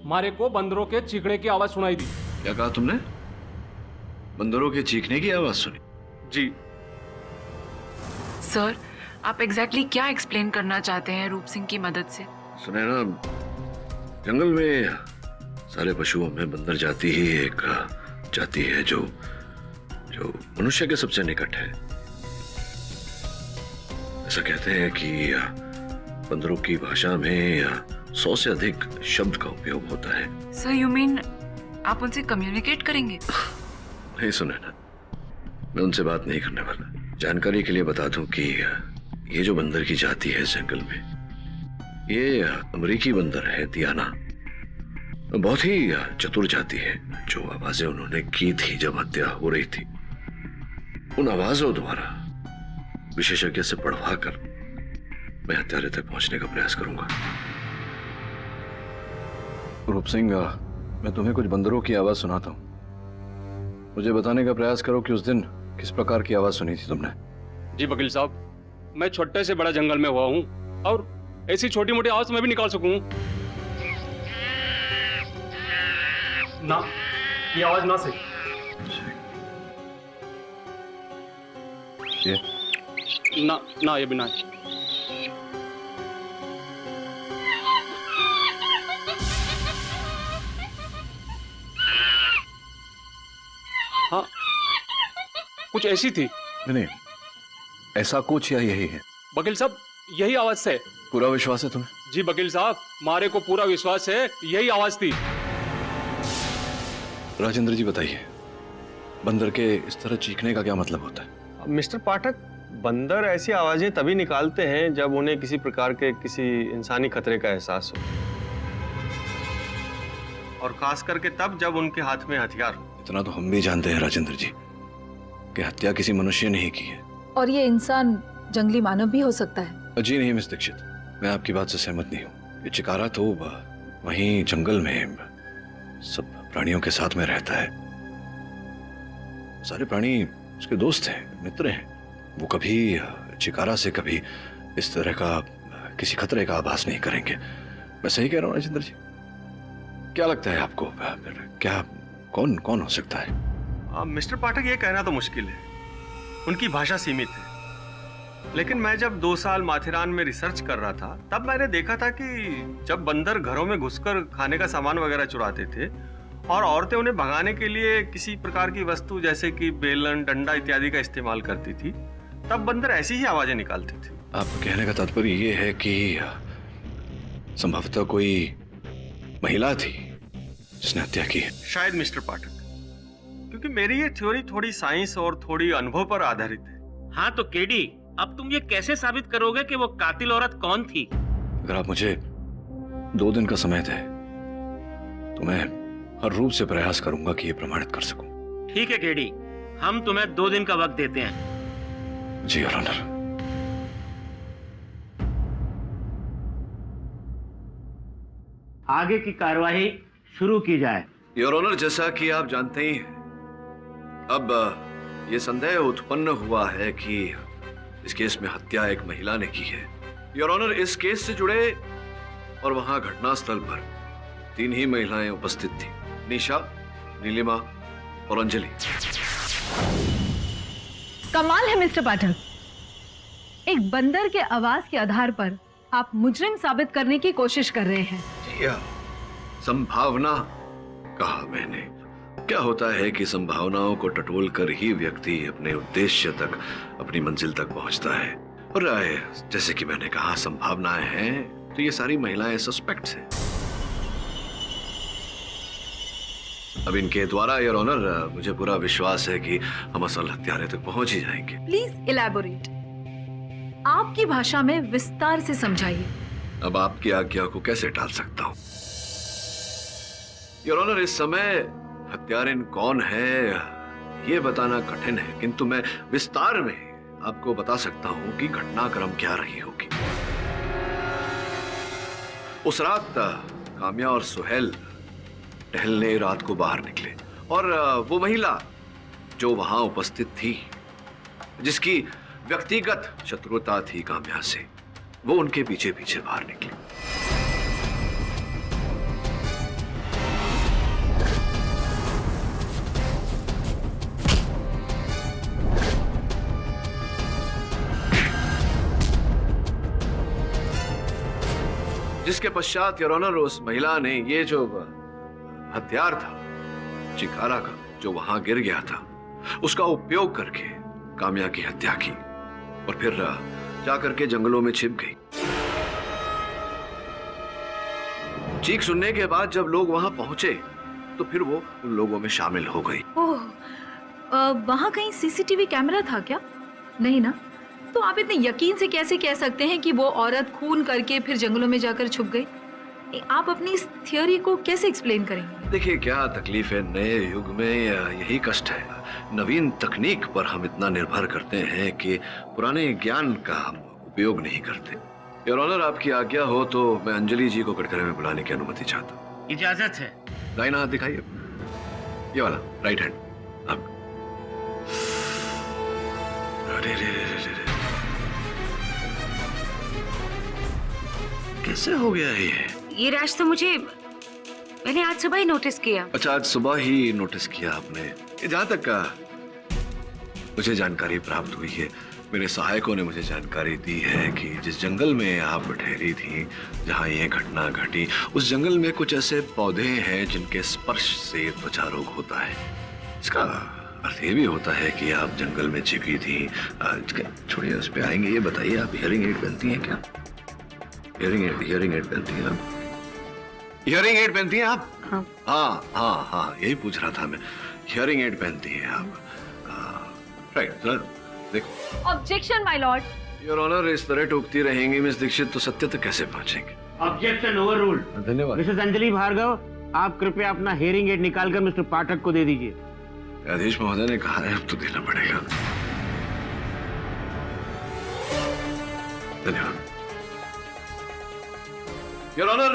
मारे को बंदरों के चीखने की आवाज सुनाई दी। क्या कहा तुमने? बंदरों के चीखने की आवाज सुनी? जी सर, आप एग्जैक्टली क्या एक्सप्लेन करना चाहते हैं रूप सिंह की मदद से? सुने ना, जंगल में सारे पशुओं में बंदर जाति ही एक जाति है जो मनुष्य के सबसे निकट है। ऐसा कहते हैं कि बंदरों की भाषा में 100 से अधिक शब्द का उपयोग होता है। सर, यू मीन आप उनसे कम्युनिकेट करेंगे? नहीं, सुने ना, मैं उनसे बात नहीं करने वाला। जानकारी के लिए बता दूं कि ये जो बंदर की जाति है जंगल में, ये अमेरिकी बंदर है, दियाना। बहुत ही चतुर जाति है। जो आवाजें उन्होंने की थी जब हत्या हो रही थी, उन आवाजों द्वारा विशेषज्ञ से पढ़वा कर मैं हत्यारे तक पहुंचने का प्रयास करूंगा। रूप सिंह, मैं तुम्हें कुछ बंदरों की आवाज सुनाता हूं। मुझे बताने का प्रयास करो कि उस दिन किस प्रकार की आवाज सुनी थी तुमने। जी वकील साहब, मैं छोटे से बड़ा जंगल में हुआ हूँ और ऐसी छोटी मोटी आवाज मैं भी निकाल सकूं। ना, ये आवाज ना से। ये ना ये भी ना। हाँ, कुछ ऐसी थी। नहीं, ऐसा कुछ या यही है? वकील साहब, यही आवाज से। पूरा विश्वास है तुम्हें? जी वकील साहब, मारे को पूरा विश्वास है, यही आवाज थी। राजेंद्र जी बताइए, बंदर के इस तरह चीखने का क्या मतलब होता है? मिस्टर पाठक, बंदर ऐसी आवाजें तभी निकालते हैं जब उन्हें किसी प्रकार के किसी इंसानी खतरे का एहसास हो, और खास करके तब जब उनके हाथ में हथियार हो। इतना तो हम भी जानते हैं राजेंद्र जी कि हत्या किसी मनुष्य ने ही की है। और ये इंसान जंगली मानव भी हो सकता है। जी नहीं मिस दीक्षित, मैं आपकी बात से सहमत नहीं हूँ। ये चिकारा तो वहीं जंगल में सब प्राणियों के साथ में रहता है। सारे प्राणी उसके दोस्त हैं, मित्र हैं। वो कभी चिकारा से कभी इस तरह का किसी खतरे का आभास नहीं करेंगे। मैं सही कह रहा हूँ राजेंद्र जी? क्या लगता है आपको, क्या कौन हो सकता है? मिस्टर पाठक, ये कहना तो मुश्किल है, उनकी भाषा सीमित है। लेकिन मैं जब 2 साल माथेरान में रिसर्च कर रहा था, तब मैंने देखा था कि जब बंदर घरों में घुसकर खाने का सामान वगैरह चुराते थे और औरतें उन्हें भगाने के लिए किसी प्रकार की वस्तु जैसे कि बेलन, डंडा इत्यादि का इस्तेमाल करती थी, तब बंदर ऐसी ही आवाजें निकालते थे। आप कहने का तात्पर्य ये है कि संभवतः कोई महिला थी जिसने हत्या की है? शायद मिस्टर पाठक, क्योंकि मेरी ये थ्योरी थोड़ी साइंस और थोड़ी अनुभव पर आधारित है। हाँ तो केडी, अब तुम ये कैसे साबित करोगे कि वो कातिल औरत कौन थी? अगर आप मुझे 2 दिन का समय दें तो मैं हर रूप से प्रयास करूंगा कि ये प्रमाणित कर सकूं। ठीक है केडी, हम तुम्हें 2 दिन का वक्त देते हैं। जी योर ऑनर। आगे की कार्यवाही शुरू की जाए। योर ऑनर, जैसा कि आप जानते ही हैं, अब ये संदेह उत्पन्न हुआ है कि इस केस में हत्या एक महिला ने की है योर ऑनर, इस केस से जुड़े और वहां घटनास्थल पर 3 ही महिलाएं उपस्थित थी, निशा, नीलिमा और अंजलि। कमाल है मिस्टर पाठक, एक बंदर के आवाज के आधार पर आप मुजरिम साबित करने की कोशिश कर रहे हैं। जी हाँ, संभावना कहा मैंने। क्या होता है कि संभावनाओं को टटोल कर ही व्यक्ति अपने उद्देश्य तक, अपनी मंजिल तक पहुंचता है। और जैसे कि मैंने कहा, संभावनाएं हैं तो ये सारी महिलाएं सस्पेक्ट्स हैं। अब इनके द्वारा योर ऑनर मुझे पूरा विश्वास है कि हम असल हत्यारे तक पहुंच ही जाएंगे। प्लीज इलैबोरेट, आपकी भाषा में विस्तार से समझाइए। अब आपकी आज्ञा को कैसे टाल सकता हूं योर ऑनर। इस समय हत्यारिन कौन है ये बताना कठिन है, किंतु मैं विस्तार में आपको बता सकता हूं कि घटनाक्रम क्या रही होगी। उस रात काम्या और सुहेल टहलने रात को बाहर निकले और वो महिला जो वहां उपस्थित थी, जिसकी व्यक्तिगत शत्रुता थी काम्या से, वो उनके पीछे पीछे बाहर निकली। जिसके पश्चात योर ऑनर उस महिला ने ये जो हथियार था चिकारा का, जो वहां गिर गया था, उसका उपयोग करके काम्या की हत्या की और फिर जाकर के जंगलों में छिप गई। चीख सुनने के बाद जब लोग वहां पहुंचे तो फिर वो उन लोगों में शामिल हो गई। ओह, वहां कहीं सीसीटीवी कैमरा था क्या? नहीं ना? तो आप इतने यकीन से कैसे कह सकते हैं कि वो औरत खून करके फिर जंगलों में जाकर छुप गई? आप अपनी इस थियोरी को कैसे एक्सप्लेन करेंगे? देखिए, क्या तकलीफ है, नए युग में यही कष्ट है। नवीन तकनीक पर हम इतना निर्भर करते हैं कि पुराने ज्ञान का हम उपयोग नहीं करते। योर ऑनर, आपकी आज्ञा हो तो मैं अंजलि जी को कटघरे में बुलाने की अनुमति चाहता हूँ। इजाजत है। दाहिना हाथ दिखाइए, ये वाला, राइट हैंड। अब अरे रे रे रे रे, कैसे हो गया ये रैश तो मैंने आज सुबह ही नोटिस किया। अच्छा, आज सुबह ही नोटिस किया आपने। जहां तक का मुझे जानकारी प्राप्त हुई है, मेरे सहायकों ने मुझे जानकारी दी है कि जिस जंगल में आप ठहरी थी, जहां ये घटना घटी, उस जंगल में कुछ ऐसे पौधे हैं जिनके स्पर्श से त्वचा रोग होता है। इसका अर्थ ये भी होता है कि आप जंगल में छिपी थी। छोड़िए, उस पर आएंगे। ये बताइए, आप हियरिंग एड पहनती हैं क्या? हियरिंग एड पहनती हैं आप? हियरिंग एड पहनती हैं आप? हाँ, यही पूछ रहा था मैं। हियरिंग एड पहनती हैं आप? राइट, देखो। Objection my lord. Your honour, इस तरह टूकती रहेंगी मिस दीक्षित तो सत्य तक कैसे पहुंचेंगे? Objection over ruled. धन्यवाद। मिसेस अंजलि भार्गव, आप कृपया अपना हियरिंग एड निकालकर मिस्टर पाठक को दे दीजिए। न्यायाधीश महोदय ने कहा है, अब तो देना पड़ेगा। धन्यवाद। योर ऑनर,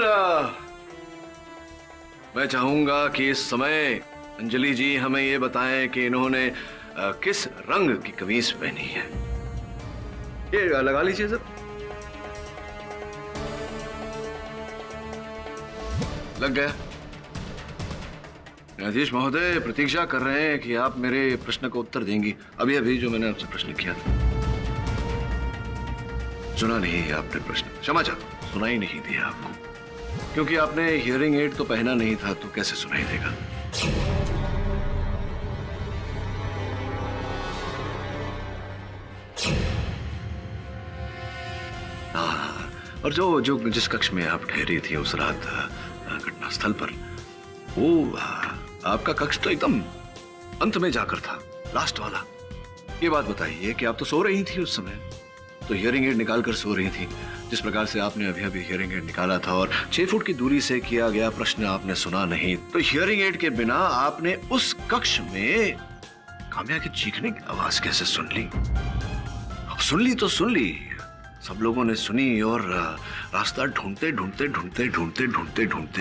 मैं चाहूंगा कि इस समय अंजलि जी हमें ये बताएं कि इन्होंने किस रंग की कमीज पहनी है। ये लगा लीजिए सर। लग गया। न्यायाधीश महोदय प्रतीक्षा कर रहे हैं कि आप मेरे प्रश्न का उत्तर देंगी। अभी जो मैंने आपसे प्रश्न किया था। सुना नहीं आपने प्रश्न, क्षमा चाहता हूं, सुनाई नहीं दिया आपको, क्योंकि आपने हियरिंग एड तो पहना नहीं था, तो कैसे सुनाई देगा? हाँ, और जो जिस कक्ष में आप ठहरी थी उस रात घटनास्थल पर, वो आपका कक्ष तो एकदम अंत में जाकर था, लास्ट वाला। ये बात बताइए कि आप तो सो रही थी उस समय, तो हियरिंग एड निकालकर सो रही थी। जिस प्रकार से आपने अभी हियरिंग एड निकाला था और 6 फुट की दूरी से किया गया प्रश्न आपने सुना नहीं, तो हियरिंग एड के बिना आपने उस कक्ष में काम्या की चीखने की आवाज कैसे सुन ली? अब सुन ली तो सुन ली, सब लोगों ने सुनी और रास्ता ढूंढते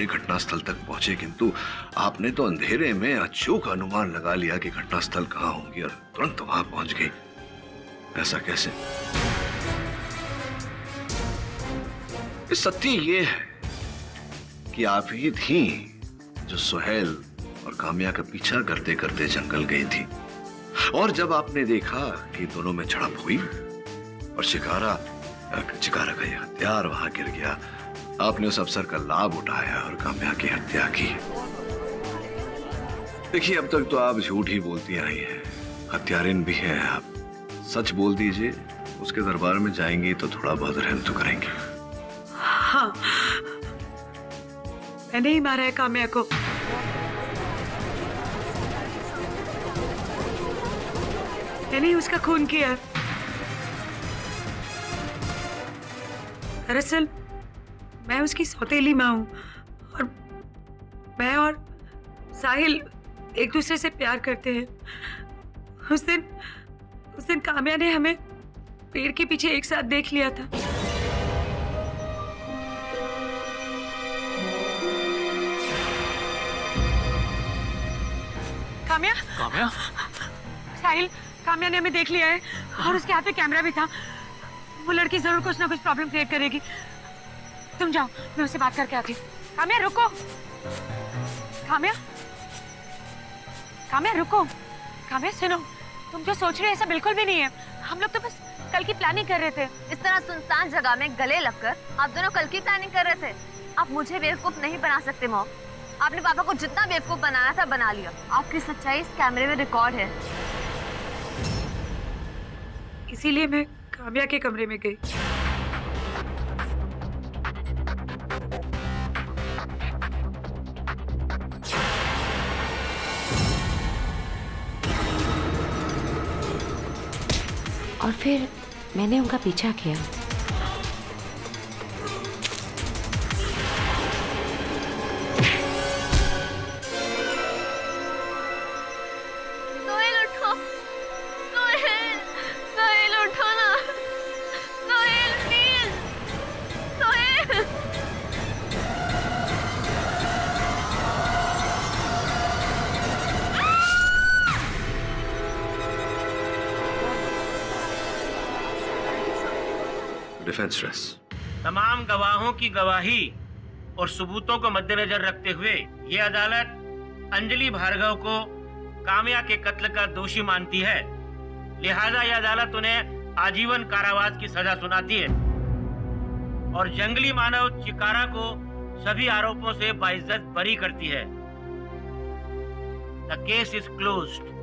घटनास्थल तक पहुंचे, किंतु आपने तो अंधेरे में अचूक अनुमान लगा लिया कि घटनास्थल कहाँ होंगी और तुरंत वहां पहुंच गई। ऐसा कैसे? सत्य ये है कि आप ही थी जो सुहेल और काम्या का पीछा करते करते जंगल गई थी, और जब आपने देखा कि दोनों में झड़प हुई और चिकारा का ये हथियार वहां गिर गया, आपने उस अवसर का लाभ उठाया और काम्या की हत्या की। देखिए, अब तक तो आप झूठ ही बोलती आई हैं, हत्यारिन भी हैं आप। सच बोल दीजिए, उसके दरबार में जाएंगी तो थोड़ा बहुत रहम तो करेंगे। हाँ, मैंने ही मारा है काम्या को। मैंने ही उसका खून किया। दरअसल मैं उसकी सौतेली माँ हूँ, और मैं और साहिल एक दूसरे से प्यार करते हैं। उस दिन काम्या ने हमें पेड़ के पीछे एक साथ देख लिया था। काम्या? साहिल, काम्या ने हमें देख लिया है और उसके हाथ में कैमरा भी था। वो लड़की जरूर कुछ ना कुछ प्रॉब्लम क्रिएट करेगी। तुम जाओ, मैं उससे बात करके आती हूँ। काम्या रुको। काम्या रुको। काम्या सुनो, तुम जो सोच रहे हो ऐसा बिल्कुल भी नहीं है। हम लोग तो बस कल की प्लानिंग कर रहे थे। इस तरह सुनसान जगह में गले लगकर आप दोनों कल की प्लानिंग कर रहे थे। आप मुझे बेवकूफ नहीं बना सकते मॉम। आपने पापा को जितना बेवकूफ बनाया था बना लिया। आपकी सच्चाई इस कैमरे में रिकॉर्ड है। इसीलिए मैं काम्या के कमरे में गई। और फिर मैंने उनका पीछा किया। सोहेल उठो, सोहेल उठो ना, Sohail please, Sohail. Defence dress. तमाम गवाहों की गवाही और सबूतों को मद्देनजर रखते हुए ये अदालत अंजलि भार्गव को काम्या के कत्ल का दोषी मानती है। लिहाजा यह अदालत उन्हें आजीवन कारावास की सजा सुनाती है और जंगली मानव चिकारा को सभी आरोपों से बाइज्जत बरी करती है। The case is closed.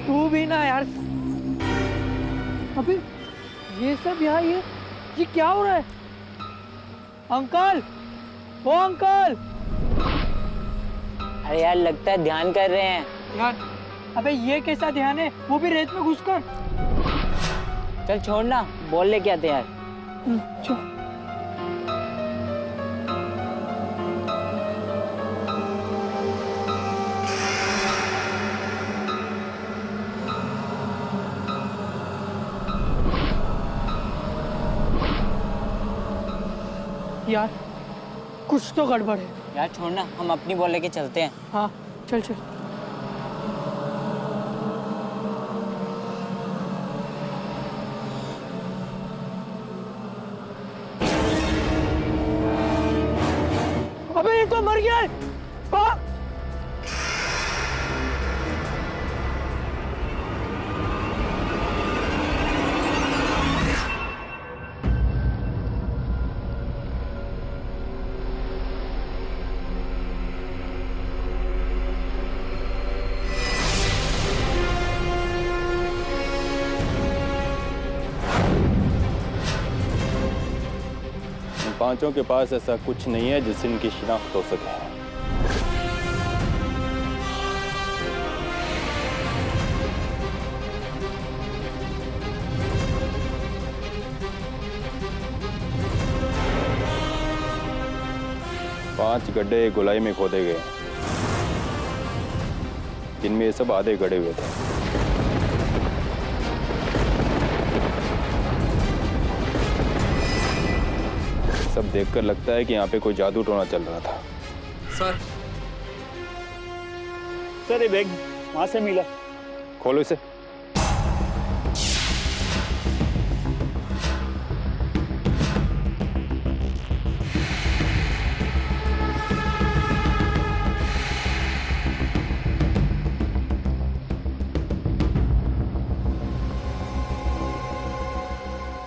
तू भी ना यार। अबे ये सब यहाँ ये क्या हो रहा है? अंकल, ओ अंकल। अरे यार लगता है ध्यान कर रहे हैं। ध्यान? अबे ये कैसा ध्यान है, वो भी रेत में घुसकर। चल छोड़ना, बॉल लेके आते हैं यार। चल। यार कुछ तो गड़बड़ है। यार छोड़ना, हम अपनी बॉल लेके चलते हैं। हाँ चल चल। अबे ये तो मर गया है। हाँ? पांचों के पास ऐसा कुछ नहीं है जिससे इनकी शिनाख्त हो सके। पांच गड्ढे गोलाई में खोदे गए, जिनमें ये सब आधे गड़े हुए थे। सब देखकर लगता है कि यहाँ पे कोई जादू टोना चल रहा था। सर ये बैग वहां से मिला। खोलो इसे।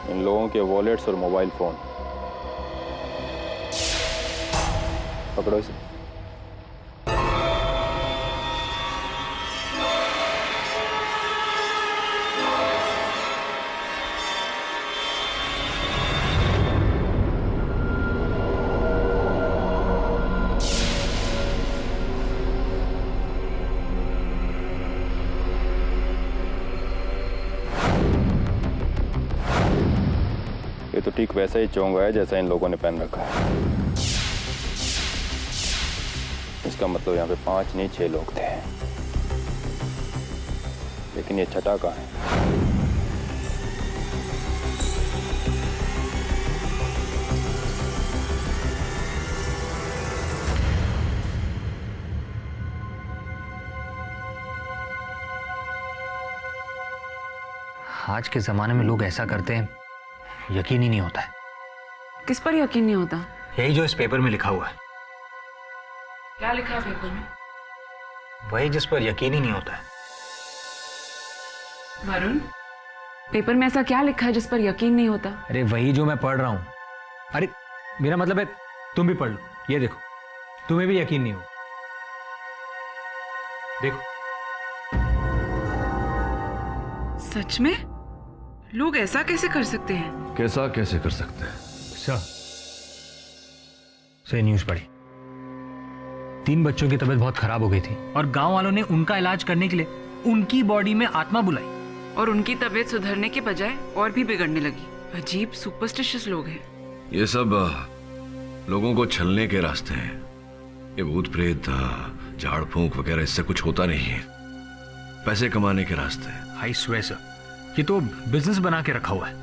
इन लोगों के वॉलेट्स और मोबाइल फोन पकड़ो इसे। ये तो ठीक वैसा ही चोंगा है जैसा इन लोगों ने पहन रखा है। इसका मतलब यहाँ पे 5 नहीं 6 लोग थे, लेकिन ये छठा कहाँ है? आज के जमाने में लोग ऐसा करते हैं, यकीन ही नहीं होता है। किस पर यकीन नहीं होता? यही जो इस पेपर में लिखा हुआ है। क्या लिखा है पेपर में? वही जिस पर यकीन ही नहीं होता है। वरुण, पेपर में ऐसा क्या लिखा है जिस पर यकीन नहीं होता? अरे वही जो मैं पढ़ रहा हूं। अरे मेरा मतलब है तुम भी पढ़ लो, ये देखो, तुम्हें भी यकीन नहीं हो। देखो। सच में? लोग ऐसा कैसे कर सकते हैं? कैसा कैसे कर सकते हैं? सही न्यूज़ पढ़ी। 3 बच्चों की तबीयत बहुत खराब हो गई थी और गांव वालों ने उनका इलाज करने के लिए उनकी बॉडी में आत्मा बुलाई, और उनकी तबीयत सुधरने के बजाय और भी बिगड़ने लगी। अजीब सुपरस्टिशियस लोग हैं। ये सब लोगों को छलने के रास्ते हैं। ये भूत प्रेत, झाड़ फूंक वगैरह, इससे कुछ होता नहीं है। पैसे कमाने के रास्ते हैं। आई स्वेयर सर, ये तो बिजनेस बना के रखा हुआ है।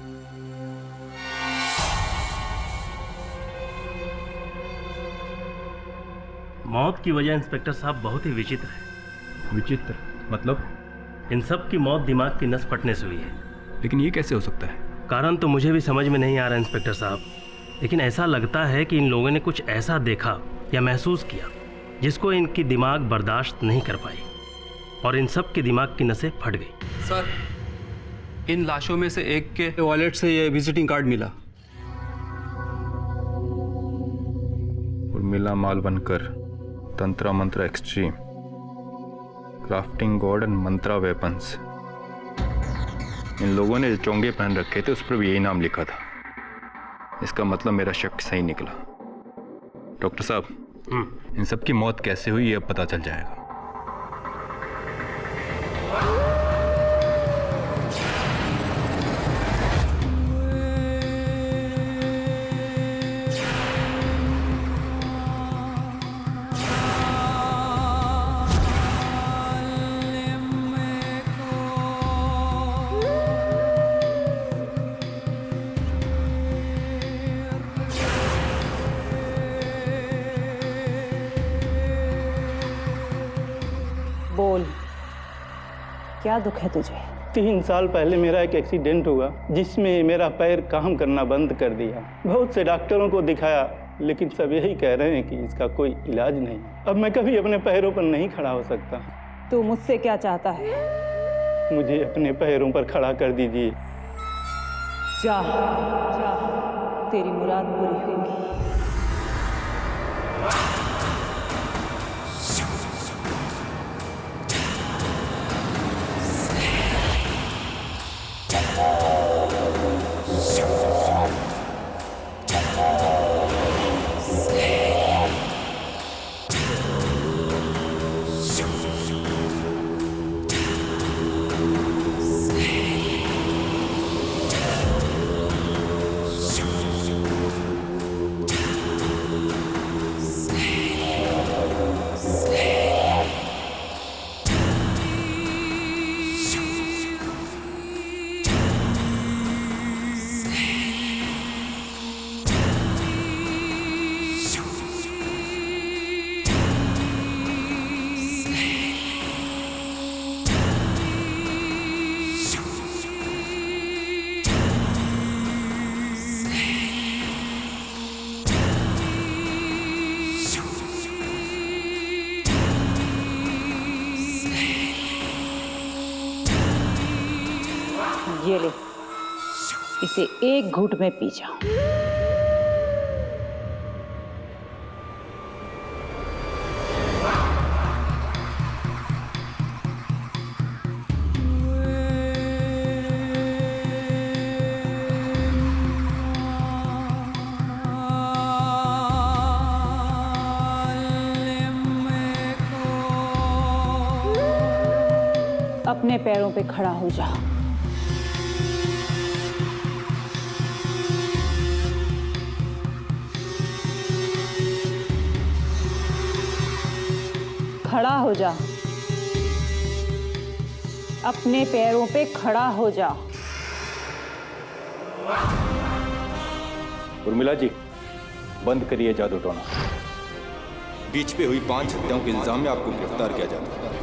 मौत की वजह इंस्पेक्टर साहब बहुत ही विचित्र है। विचित्र मतलब? इन सब की मौत दिमाग की नस फटने से हुई है। लेकिन ये कैसे हो सकता है? कारण तो मुझे भी समझ में नहीं आ रहा इंस्पेक्टर साहब, लेकिन ऐसा लगता है कि इन लोगों ने कुछ ऐसा देखा या महसूस किया जिसको इनकी दिमाग बर्दाश्त नहीं कर पाई और इन सब के दिमाग की नसें फट गई। सर, इन लाशों में से एक के वॉलेट से ये विजिटिंग कार्ड मिला। Urmila Malvankar, Tantra Mantra extreme, crafting god and mantra weapons. इन लोगों ने जो चोंगे पहन रखे थे उस पर भी यही नाम लिखा था। इसका मतलब मेरा शक सही निकला। डॉक्टर साहब, इन सब की मौत कैसे हुई ये अब पता चल जाएगा। बोल, क्या दुख है तुझे? 3 साल पहले मेरा एक एक्सीडेंट हुआ जिसमें मेरा पैर काम करना बंद कर दिया। बहुत से डॉक्टरों को दिखाया लेकिन सब यही कह रहे हैं कि इसका कोई इलाज नहीं। अब मैं कभी अपने पैरों पर नहीं खड़ा हो सकता। तू मुझसे क्या चाहता है? मुझे अपने पैरों पर खड़ा कर दीजिए। जा, तेरी मुराद पूरी होगी। ये ले, इसे एक घूंट में पी जा। अपने पैरों पे खड़ा हो जा। खड़ा हो जा, अपने पैरों पे खड़ा हो जा। उर्मिला जी, बंद करिए जादू टोना। बीच पे हुई 5 हत्याओं के इल्जाम में आपको गिरफ्तार किया जाता है।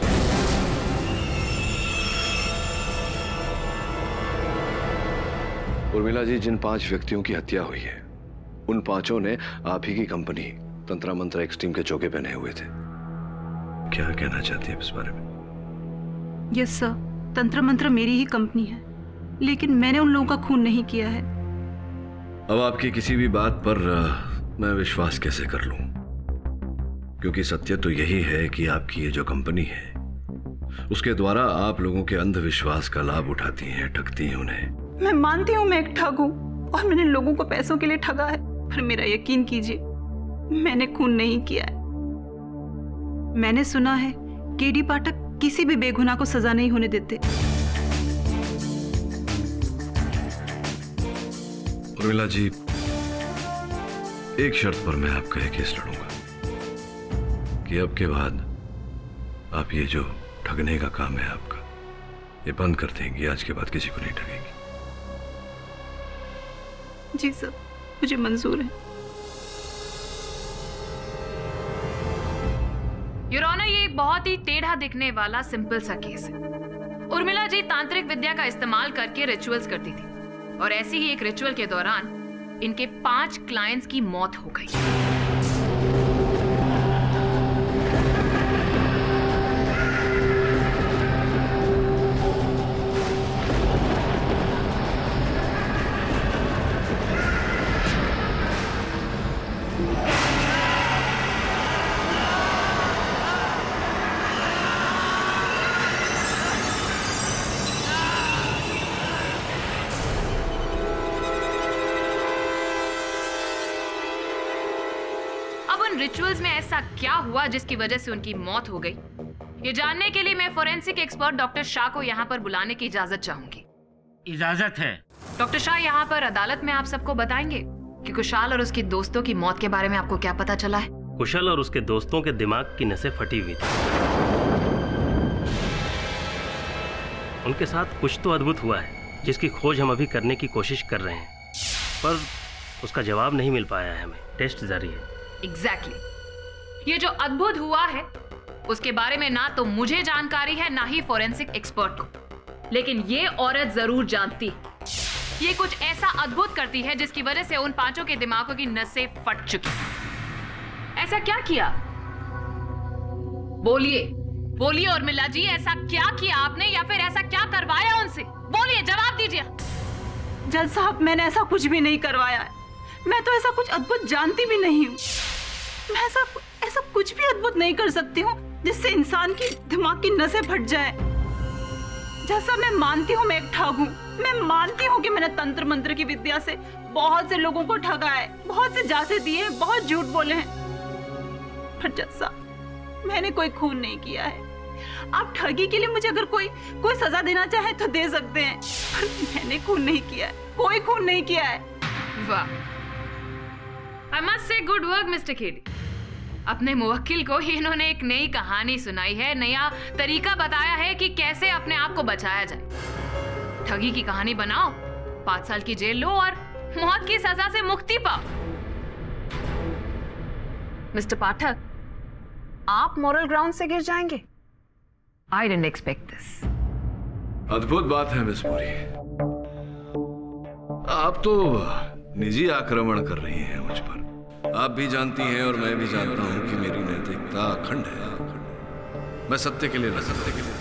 उर्मिला जी, जिन 5 व्यक्तियों की हत्या हुई है उन 5 ने आप ही की कंपनी तंत्रा मंत्रा एक्सट्रीम के चौके पहने हुए थे। क्या कहना चाहती है इस बारे में? यस सर, तंत्र मंत्र मेरी ही कंपनी है, लेकिन मैंने उन लोगों का खून नहीं किया है। अब आपकी किसी भी बात पर मैं विश्वास कैसे कर लूं? क्योंकि सत्य तो यही है कि आपकी ये जो कंपनी है उसके द्वारा आप लोगों के अंधविश्वास का लाभ उठाती हैं, ठगती हैं उन्हें। मैं मानती हूँ मैं एक ठग हूँ और मैंने लोगों को पैसों के लिए ठगा है, पर मेरा यकीन कीजिए मैंने खून नहीं किया है। मैंने सुना है केडी पाठक किसी भी बेगुनाह को सजा नहीं होने देते। उर्मिला जी, एक शर्त पर मैं आपका यह केस लड़ूंगा कि अब के बाद आप ये जो ठगने का काम है आपका, ये बंद कर देंगी। आज के बाद किसी को नहीं ठगेंगी। जी सर, मुझे मंजूर है। योर ऑनर, ये एक बहुत ही टेढ़ा दिखने वाला सिंपल सा केस है। उर्मिला जी तांत्रिक विद्या का इस्तेमाल करके रिचुअल्स करती थी और ऐसी ही एक रिचुअल के दौरान इनके 5 क्लाइंट्स की मौत हो गई। रिचुअल्स में ऐसा क्या हुआ जिसकी वजह से उनकी मौत हो गई, ये जानने के लिए मैं फोरेंसिक एक्सपर्ट डॉक्टर शाह को यहाँ पर बुलाने की इजाजत चाहूंगी। इजाजत है। डॉक्टर शाह, यहाँ पर अदालत में आप सबको बताएंगे कि कुशाल और उसके दोस्तों की मौत के बारे में आपको क्या पता चला है? कुशल और उसके दोस्तों के दिमाग की नसें फटी हुई थी। उनके साथ कुछ तो अद्भुत हुआ है जिसकी खोज हम अभी करने की कोशिश कर रहे हैं, पर उसका जवाब नहीं मिल पाया है हमें। टेस्ट जारी है। एग्जैक्टली। ये जो अद्भुत हुआ है उसके बारे में ना तो मुझे जानकारी है, ना ही फोरेंसिक एक्सपर्ट को, लेकिन ये औरत जरूर जानती। ये कुछ ऐसा अद्भुत करती है जिसकी वजह से उन पांचों के दिमागों की नसें फट चुकी। ऐसा क्या किया? बोलिए, बोलिए उर्मिला जी, ऐसा क्या किया आपने या फिर ऐसा क्या करवाया उनसे? बोलिए, जवाब दीजिए। जज साहब, मैंने ऐसा कुछ भी नहीं करवाया है। मैं तो ऐसा कुछ अद्भुत जानती भी नहीं हूँ। मैं ऐसा कुछ भी अद्भुत नहीं कर सकती हूँ जिससे इंसान की दिमाग की नसें फट जाए। जैसा मैं मानती हूँ मैं एक ठग हूँ, मैं मानती हूँ कि मैंने तंत्र मंत्र की विद्या से बहुत से लोगों को ठगा है, बहुत से जासे दिए, बहुत झूठ बोले हैं, पर जज साहब मैंने कोई खून नहीं किया है। आप ठगी के लिए मुझे अगर कोई सजा देना चाहे तो दे सकते हैं, पर मैंने खून नहीं किया है, कोई खून नहीं किया है। वाह, I must say good work, Mr. Khedi। अपने मुवक्किल को इन्होंने एक नई कहानी सुनाई है, नया तरीका बताया है कि कैसे अपने आप को बचाया जाए। ठगी की कहानी बनाओ, 5 साल की जेल लो और मौत की सजा से मुक्ति पाओ। मिस्टर पाठक, आप मॉरल ग्राउंड से गिर जाएंगे? I didn't expect this। अद्भुत बात है मिस पुरी, आप तो निजी आक्रमण कर रही हैं मुझ पर। आप भी जानती हैं और मैं भी जानता हूं कि मेरी नैतिकता अखंड है। मैं सत्य के लिए न सत्य के लिए।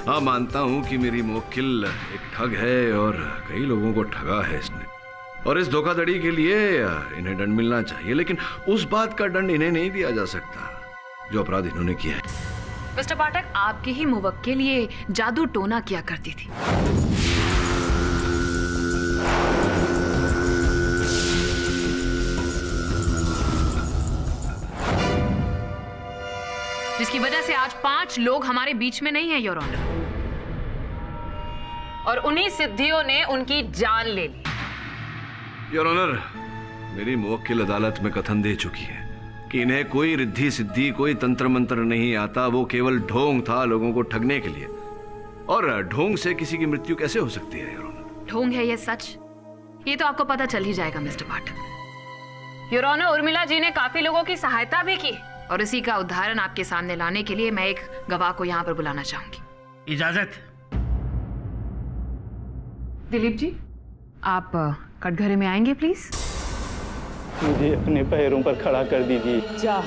हाँ, मानता हूं कि मेरी मुवक्किल एक ठग है और कई लोगों को ठगा है इसने, और इस धोखाधड़ी के लिए इन्हें दंड मिलना चाहिए, लेकिन उस बात का दंड इन्हें नहीं दिया जा सकता जो अपराध इन्होंने किया है। मिस्टर पाठक, आपकी ही मुवक्किल ये जादू टोना किया करती थी। जिसकी वजह से आज 5 लोग हमारे बीच में नहीं है, योर ऑनर, और उन्हीं सिद्धियों ने उनकी जान ले ली। योर ऑनर, मेरी मुवक्किल अदालत में कथन दे चुकी है कि इन्हें कोई रिद्धि सिद्धि, कोई तंत्र मंत्र नहीं आता, वो केवल ढोंग था लोगों को ठगने के लिए। और ढोंग से किसी की मृत्यु कैसे हो सकती है योर ऑनर? ढोंग है ये सच, ये तो आपको पता चल ही जाएगा mister Pathak. Your honour, Urmila ji ने काफी लोगों की सहायता भी की, और इसी का उदाहरण आपके सामने लाने के लिए मैं एक गवाह को यहाँ पर बुलाना चाहूंगी। इजाजत। दिलीप जी, आप कटघरे में आएंगे प्लीज। मुझे अपने पैरों पर खड़ा कर दीजिए। जा,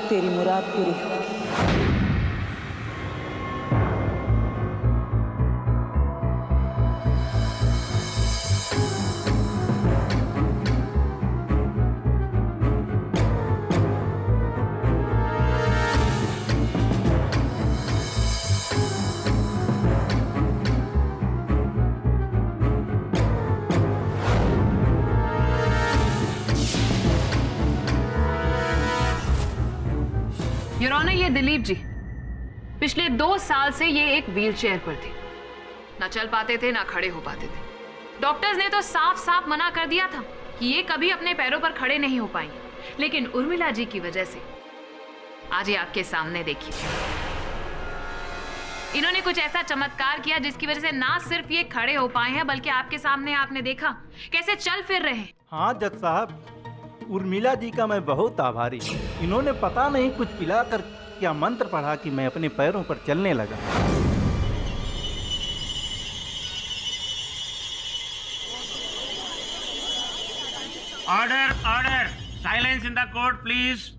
तेरी मुराद पूरी हो। योर ऑनर, ये दिलीप जी पिछले 2 साल से ये एक व्हीलचेयर पर थे, ना चल पाते थे ना खड़े हो पाते थे। डॉक्टर्स ने तो साफ साफ मना कर दिया था कि ये कभी अपने पैरों पर खड़े नहीं हो पाएंगे, लेकिन उर्मिला जी की वजह से आज ये आपके सामने देखिए, इन्होंने कुछ ऐसा चमत्कार किया जिसकी वजह से ना सिर्फ ये खड़े हो पाए हैं, बल्कि आपके सामने आपने देखा कैसे चल फिर रहे हैं। हाँ जज साहब, उर्मिला जी का मैं बहुत आभारी हूँ। इन्होंने पता नहीं कुछ पिलाकर क्या मंत्र पढ़ा कि मैं अपने पैरों पर चलने लगा। Order, order, silence in the court please.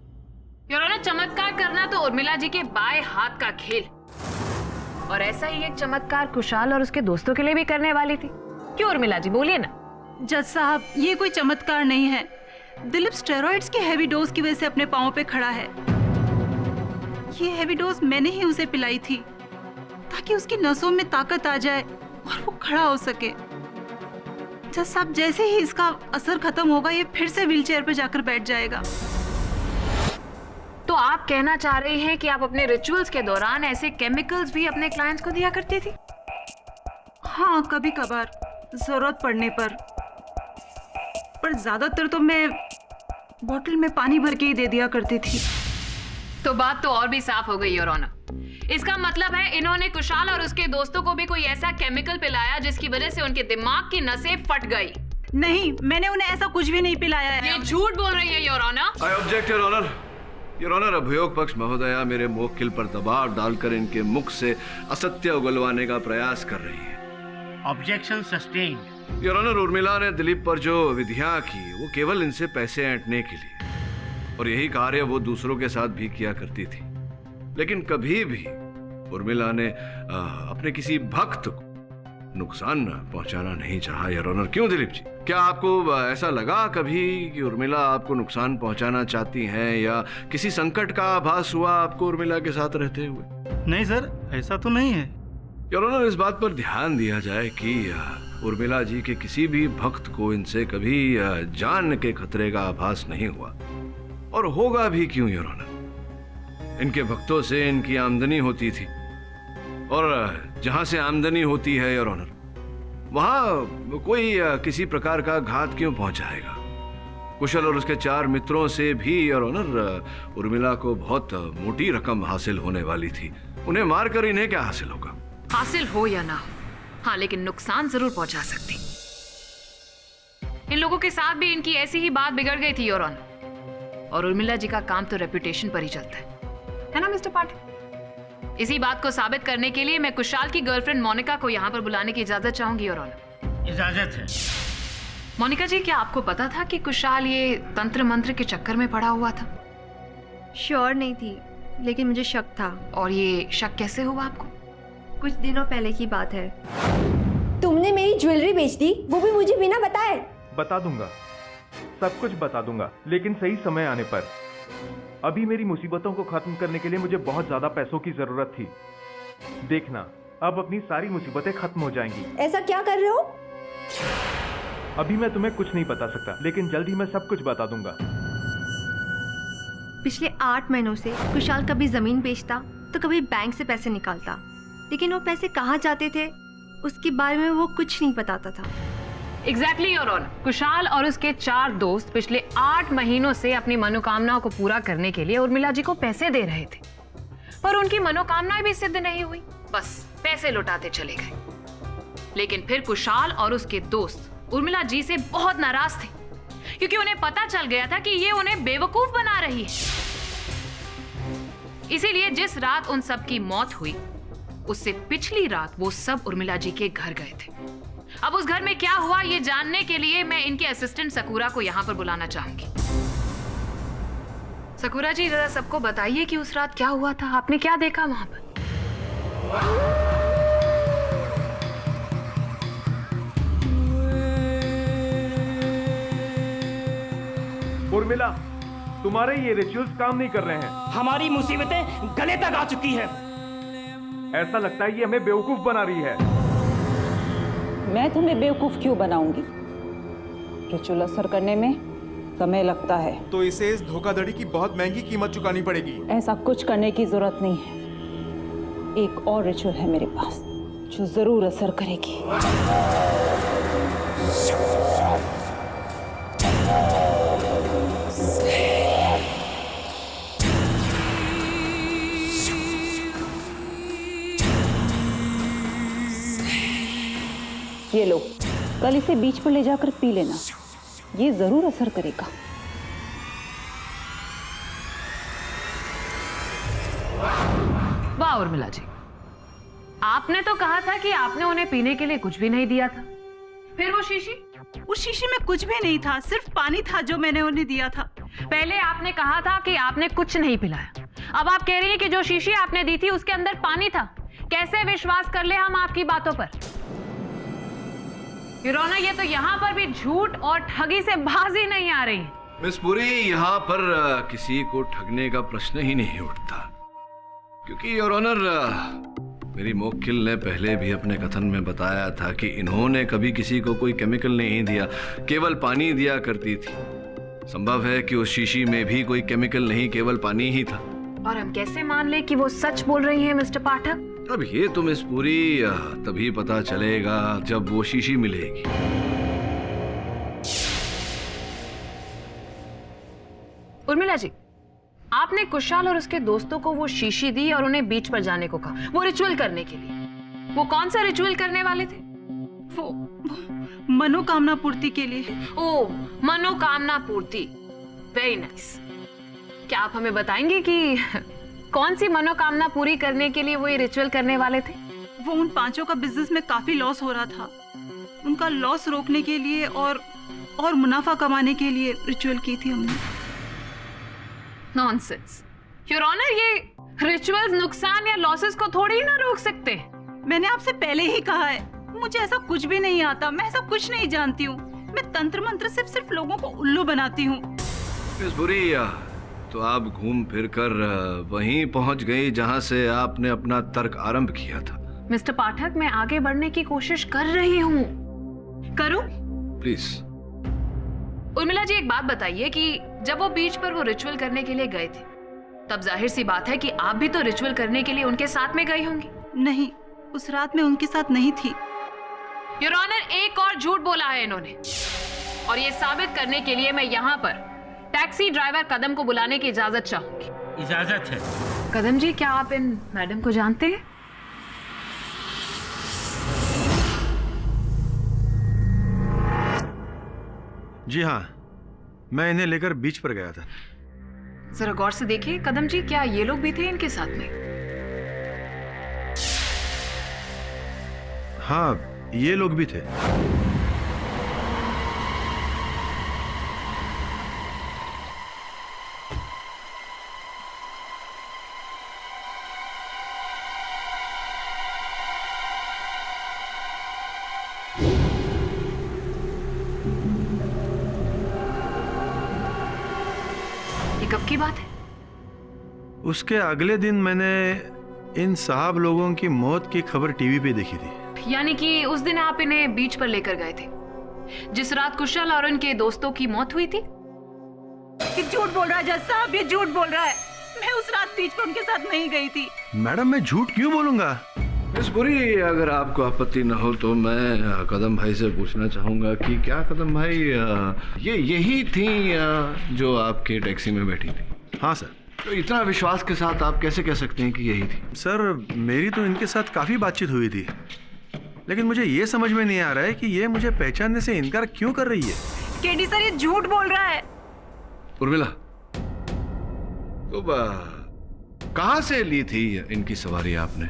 Your honour, चमत्कार करना तो उर्मिला जी के बाएं हाथ का खेल, और ऐसा ही एक चमत्कार कुशाल और उसके दोस्तों के लिए भी करने वाली थी। क्यों उर्मिला जी, बोलिए ना। जज साहब, ये कोई चमत्कार नहीं है। दिलीप स्टेरॉइड्स के हैवी डोज की वजह से अपने पांव पे खड़ा है। ये हैवी डोज मैंने ही उसे पिलाई थी ताकि उसकी नसों में ताकत आ जाए और वो खड़ा हो सके। जज साहब, जैसे ही इसका असर खत्म होगा ये फिर से व्हीलचेयर पे जाकर बैठ जाएगा। तो आप कहना चाह रही हैं कि आप अपने रिचुअल्स के दौरान ऐसे केमिकल्स भी अपने क्लाइंट्स को दिया करती थी? हाँ, कभी कभार जरूरत पड़ने पर ज्यादातर तो मैं बोतल में पानी भर के ही दे दिया करती थी। तो बात तो और भी साफ हो गई योर ऑनर। इसका मतलब है इन्होंने कुशाल और उसके दोस्तों को भी कोई ऐसा केमिकल पिलाया जिसकी वजह से उनके दिमाग की नसें फट गई। नहीं, मैंने उन्हें ऐसा कुछ भी नहीं पिलाया है। ये झूठ बोल रही है your honour. I object your honour. Your honour, अभियोग पक्ष महोदया मेरे मुवक्किल पर दबाव डालकर इनके मुख से असत्य उगलवाने का प्रयास कर रही है। Objection sustained. Your honour, Urmila ने दिलीप पर जो विधियां की वो केवल इनसे पैसे ऐंठने के लिए, और यही कार्य वो दूसरों के साथ भी किया करती थी। लेकिन कभी भी उर्मिला ने अपने किसी भक्त को नुकसान पहुंचाना नहीं चाहा योर ऑनर। क्यों दिलीप जी, क्या आपको ऐसा लगा कभी कि उर्मिला आपको नुकसान पहुंचाना चाहती हैं, या किसी संकट का आभास हुआ आपको उर्मिला के साथ रहते हुए? नहीं सर, ऐसा तो नहीं है योर ऑनर। इस बात पर ध्यान दिया जाए कि उर्मिला जी के किसी भी भक्त को इनसे कभी जान के खतरे का आभास नहीं हुआ, और होगा भी क्यों योर ऑनर। इनके भक्तों से इनकी आमदनी होती थी, और जहां से आमदनी होती है योर ऑनर, वहां कोई किसी प्रकार का घात क्यों पहुंचाएगा। कुशल और उसके 4 मित्रों से भी योर ऑनर उर्मिला को बहुत मोटी रकम हासिल होने वाली थी। उन्हें मारकर इन्हें क्या हासिल होगा? हासिल हो या ना हो, हाँ, लेकिन नुकसान जरूर पहुंचा सकती। इन लोगों के साथ भी इनकी ऐसी ही बात बिगड़ गई थी योर ऑनर, और उर्मिला जी का काम तो रेपुटेशन पर ही चलता है ना मिस्टर पाठक? इसी बात को साबित करने के लिए मैं कुशाल की गर्लफ्रेंड मोनिका को यहाँ पर बुलाने की इजाजत चाहूंगी योर ऑनर। इजाजत है। मोनिका जी, क्या आपको पता था कि कुशाल ये तंत्र मंत्र के चक्कर में पड़ा हुआ था? श्योर नहीं थी, लेकिन मुझे शक था। और ये शक कैसे हुआ आपको? कुछ दिनों पहले की बात है। तुमने मेरी ज्वेलरी बेच दी, वो भी मुझे बिना बताए। बता दूंगा, सब कुछ बता दूंगा, लेकिन सही समय आने पर। अभी मेरी मुसीबतों को खत्म करने के लिए मुझे बहुत ज्यादा पैसों की जरूरत थी। देखना, अब अपनी सारी मुसीबतें खत्म हो जाएंगी। ऐसा क्या कर रहे हो? अभी मैं तुम्हें कुछ नहीं बता सकता, लेकिन जल्द ही मैं सब कुछ बता दूंगा। पिछले 8 महीनों से कुशाल कभी जमीन बेचता तो कभी बैंक से पैसे निकालता, लेकिन वो पैसे कहाँ जाते थे उसके बारे में वो कुछ नहीं बताता था। Exactly your honour. कुशाल और उसके 4 दोस्त पिछले 8 महीनों से अपनी मनोकामनाओं को पूरा करने के लिए उर्मिला जी को पैसे दे रहे थे, पर उनकी मनोकामनाएं भी सिद्ध नहीं हुई, बस पैसे लौटाते चले गए। लेकिन फिर कुशाल और उसके दोस्त उर्मिला जी से बहुत नाराज थे, क्योंकि उन्हें पता चल गया था कि ये उन्हें बेवकूफ बना रही है। इसीलिए जिस रात उन सब की मौत हुई, उससे पिछली रात वो सब उर्मिला जी के घर गए थे। अब उस घर में क्या हुआ ये जानने के लिए मैं इनके असिस्टेंट सकूरा को यहाँ पर बुलाना चाहूंगी। सकूरा जी, जरा सबको बताइए कि उस रात क्या हुआ था, आपने क्या देखा वहां पर? उर्मिला, तुम्हारे ये रिचुअल्स काम नहीं कर रहे हैं। हमारी मुसीबतें गले तक आ चुकी है। ऐसा लगता है ये हमें बेवकूफ बना रही है। मैं तुम्हें बेवकूफ क्यों बनाऊंगी? रिचुअल असर करने में समय लगता है, तो इसे इस धोखाधड़ी की बहुत महंगी कीमत चुकानी पड़ेगी। ऐसा कुछ करने की जरूरत नहीं है। एक और रिचुअल है मेरे पास जो जरूर असर करेगी। ये लो, कल इसे बीच पर ले जाकर पी लेना, ये जरूर असर करेगा। वाह उर्मिला जी, आपने तो कहा था कि आपने उन्हें पीने के लिए कुछ भी नहीं दिया था, फिर वो शीशी? उस शीशी में कुछ भी नहीं था, सिर्फ पानी था जो मैंने उन्हें दिया था। पहले आपने कहा था कि आपने कुछ नहीं पिलाया, अब आप कह रही हैं कि जो शीशी आपने दी थी उसके अंदर पानी था। कैसे विश्वास कर ले हम आपकी बातों पर? योर ऑनर, ये तो यहाँ पर भी झूठ और ठगी से बाज ही नहीं आ रही। मिस पुरी, यहाँ पर किसी को ठगने का प्रश्न ही नहीं उठता, क्योंकि योर ऑनर मेरी मुवक्किल ने पहले भी अपने कथन में बताया था कि इन्होंने कभी किसी को कोई केमिकल नहीं दिया, केवल पानी दिया करती थी। संभव है कि उस शीशी में भी कोई केमिकल नहीं, केवल पानी ही था। और हम कैसे मान ले कि वो सच बोल रही हैं मिस्टर पाठक? अब ये तो मिस पुरी तभी पता चलेगा जब वो शीशी मिलेगी। उर्मिला जी, आप आपने कुशाल और उसके दोस्तों को वो शीशी दी और उन्हें बीच पर जाने को कहा, वो रिचुअल करने के लिए। वो कौन सा रिचुअल करने वाले थे? वो मनोकामना पूर्ति के लिए। ओ, मनोकामना पूर्ति, वेरी नाइस। क्या आप हमें बताएंगे कि कौन सी मनोकामना पूरी करने के लिए वो ये रिचुअल करने वाले थे? वो उन पांचों का बिजनेस में काफी लॉस हो रहा था, उनका लॉस रोकने के लिए और मुनाफा कमाने के लिए रिचुअल की थी हमने। नॉनसेंस योर ऑनर, ये रिचुअल्स नुकसान या लॉसेस को थोड़ी ही ना रोक सकते। मैंने आपसे पहले ही कहा है, मुझे ऐसा कुछ भी नहीं आता, मैं ऐसा कुछ नहीं जानती हूँ। मैं तंत्र मंत्र सिर्फ लोगों को उल्लू बनाती हूँ। मिस बुरी, तो आप घूम फिर कर वहीं पहुंच गई जहां से आपने अपना तर्क आरंभ किया था। मिस्टर पाठक, मैं आगे बढ़ने की कोशिश कर रही हूँ। करूं? प्लीज। उर्मिला जी, एक बात बताइए कि जब वो बीच पर वो रिचुअल करने के लिए गए थे, तब जाहिर सी बात है कि आप भी तो रिचुअल करने के लिए उनके साथ में गई होंगी। नहीं, उस रात में उनके साथ नहीं थी। योर ऑनर, एक और झूठ बोला है इन्होंने, और ये साबित करने के लिए मैं यहाँ पर टैक्सी ड्राइवर कदम को बुलाने की इजाजत चाहूंगी। इजाजत है। कदम जी, क्या आप इन मैडम को जानते हैं? जी हाँ, मैं इन्हें लेकर बीच पर गया था। जरा गौर से देखिए कदम जी, क्या ये लोग भी थे इनके साथ में? हाँ, ये लोग भी थे। कब की बात है? उसके अगले दिन मैंने इन साहब लोगों की मौत की खबर टीवी पे देखी थी। यानी कि उस दिन आप इन्हें बीच पर लेकर गए थे, जिस रात कुशल और उनके दोस्तों की मौत हुई थी? ये झूठ बोल रहा है जज साहब, ये झूठ बोल रहा है। मैं उस रात बीच पर उनके साथ नहीं गई थी। मैडम, मैं झूठ क्यों बोलूंगा? मिस बुरी, अगर आपको आपत्ति न हो तो मैं कदम भाई से पूछना चाहूंगा कि क्या कदम भाई ये यही थी जो आपके टैक्सी में बैठी थी? हाँ सर। तो इतना विश्वास के साथ आप कैसे कह सकते हैं कि यही थी? सर, मेरी तो इनके साथ काफी बातचीत हुई थी, लेकिन मुझे ये समझ में नहीं आ रहा है कि ये मुझे पहचानने से इनकार क्यों कर रही है। केडी सर, ये झूठ बोल रहा है। उर्मिला, तो कहाँ से ली थी इनकी सवारी आपने?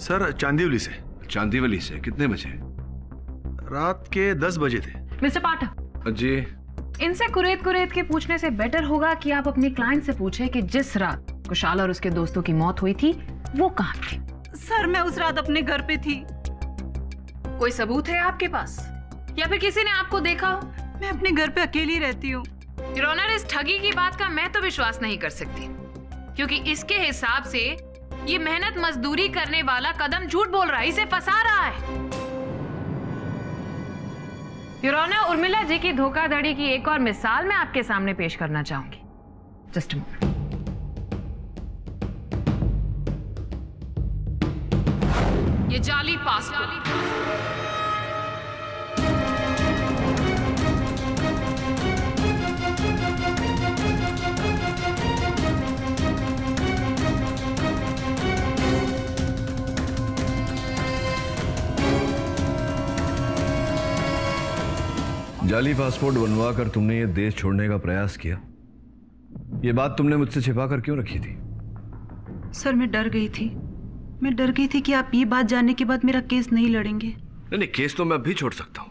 सर, चांदीवली से। चांदीवली से कितने बजे? रात के 10 बजे थे। मिस्टर पाठक जी, इनसे कुरेद के पूछने से बेटर होगा कि आप अपने क्लाइंट से पूछे कि जिस रात कुशाल और उसके दोस्तों की मौत हुई थी वो कहाँ थी। सर, मैं उस रात अपने घर पे थी। कोई सबूत है आपके पास या फिर किसी ने आपको देखा हो? मैं अपने घर पे अकेली रहती हूँ। योर ऑनर, इस ठगी की बात का मैं तो विश्वास नहीं कर सकती, क्योंकि इसके हिसाब से ये मेहनत मजदूरी करने वाला कदम झूठ बोल रहा है, इसे फंसा रहा है। योर ऑनर, उर्मिला जी की धोखाधड़ी की एक और मिसाल मैं आपके सामने पेश करना चाहूंगी। जस्ट ये जाली पासपोर्ट। जाली पासपोर्ट बनवा कर तुमने ये देश छोड़ने का प्रयास किया। ये बात तुमने मुझसे छिपा कर क्यों रखी थी? सर, मैं डर गई थी। मैं डर गई थी कि आप ये बात जानने के बाद मेरा केस नहीं लड़ेंगे। नहीं, केस तो मैं अभी छोड़ सकता हूं,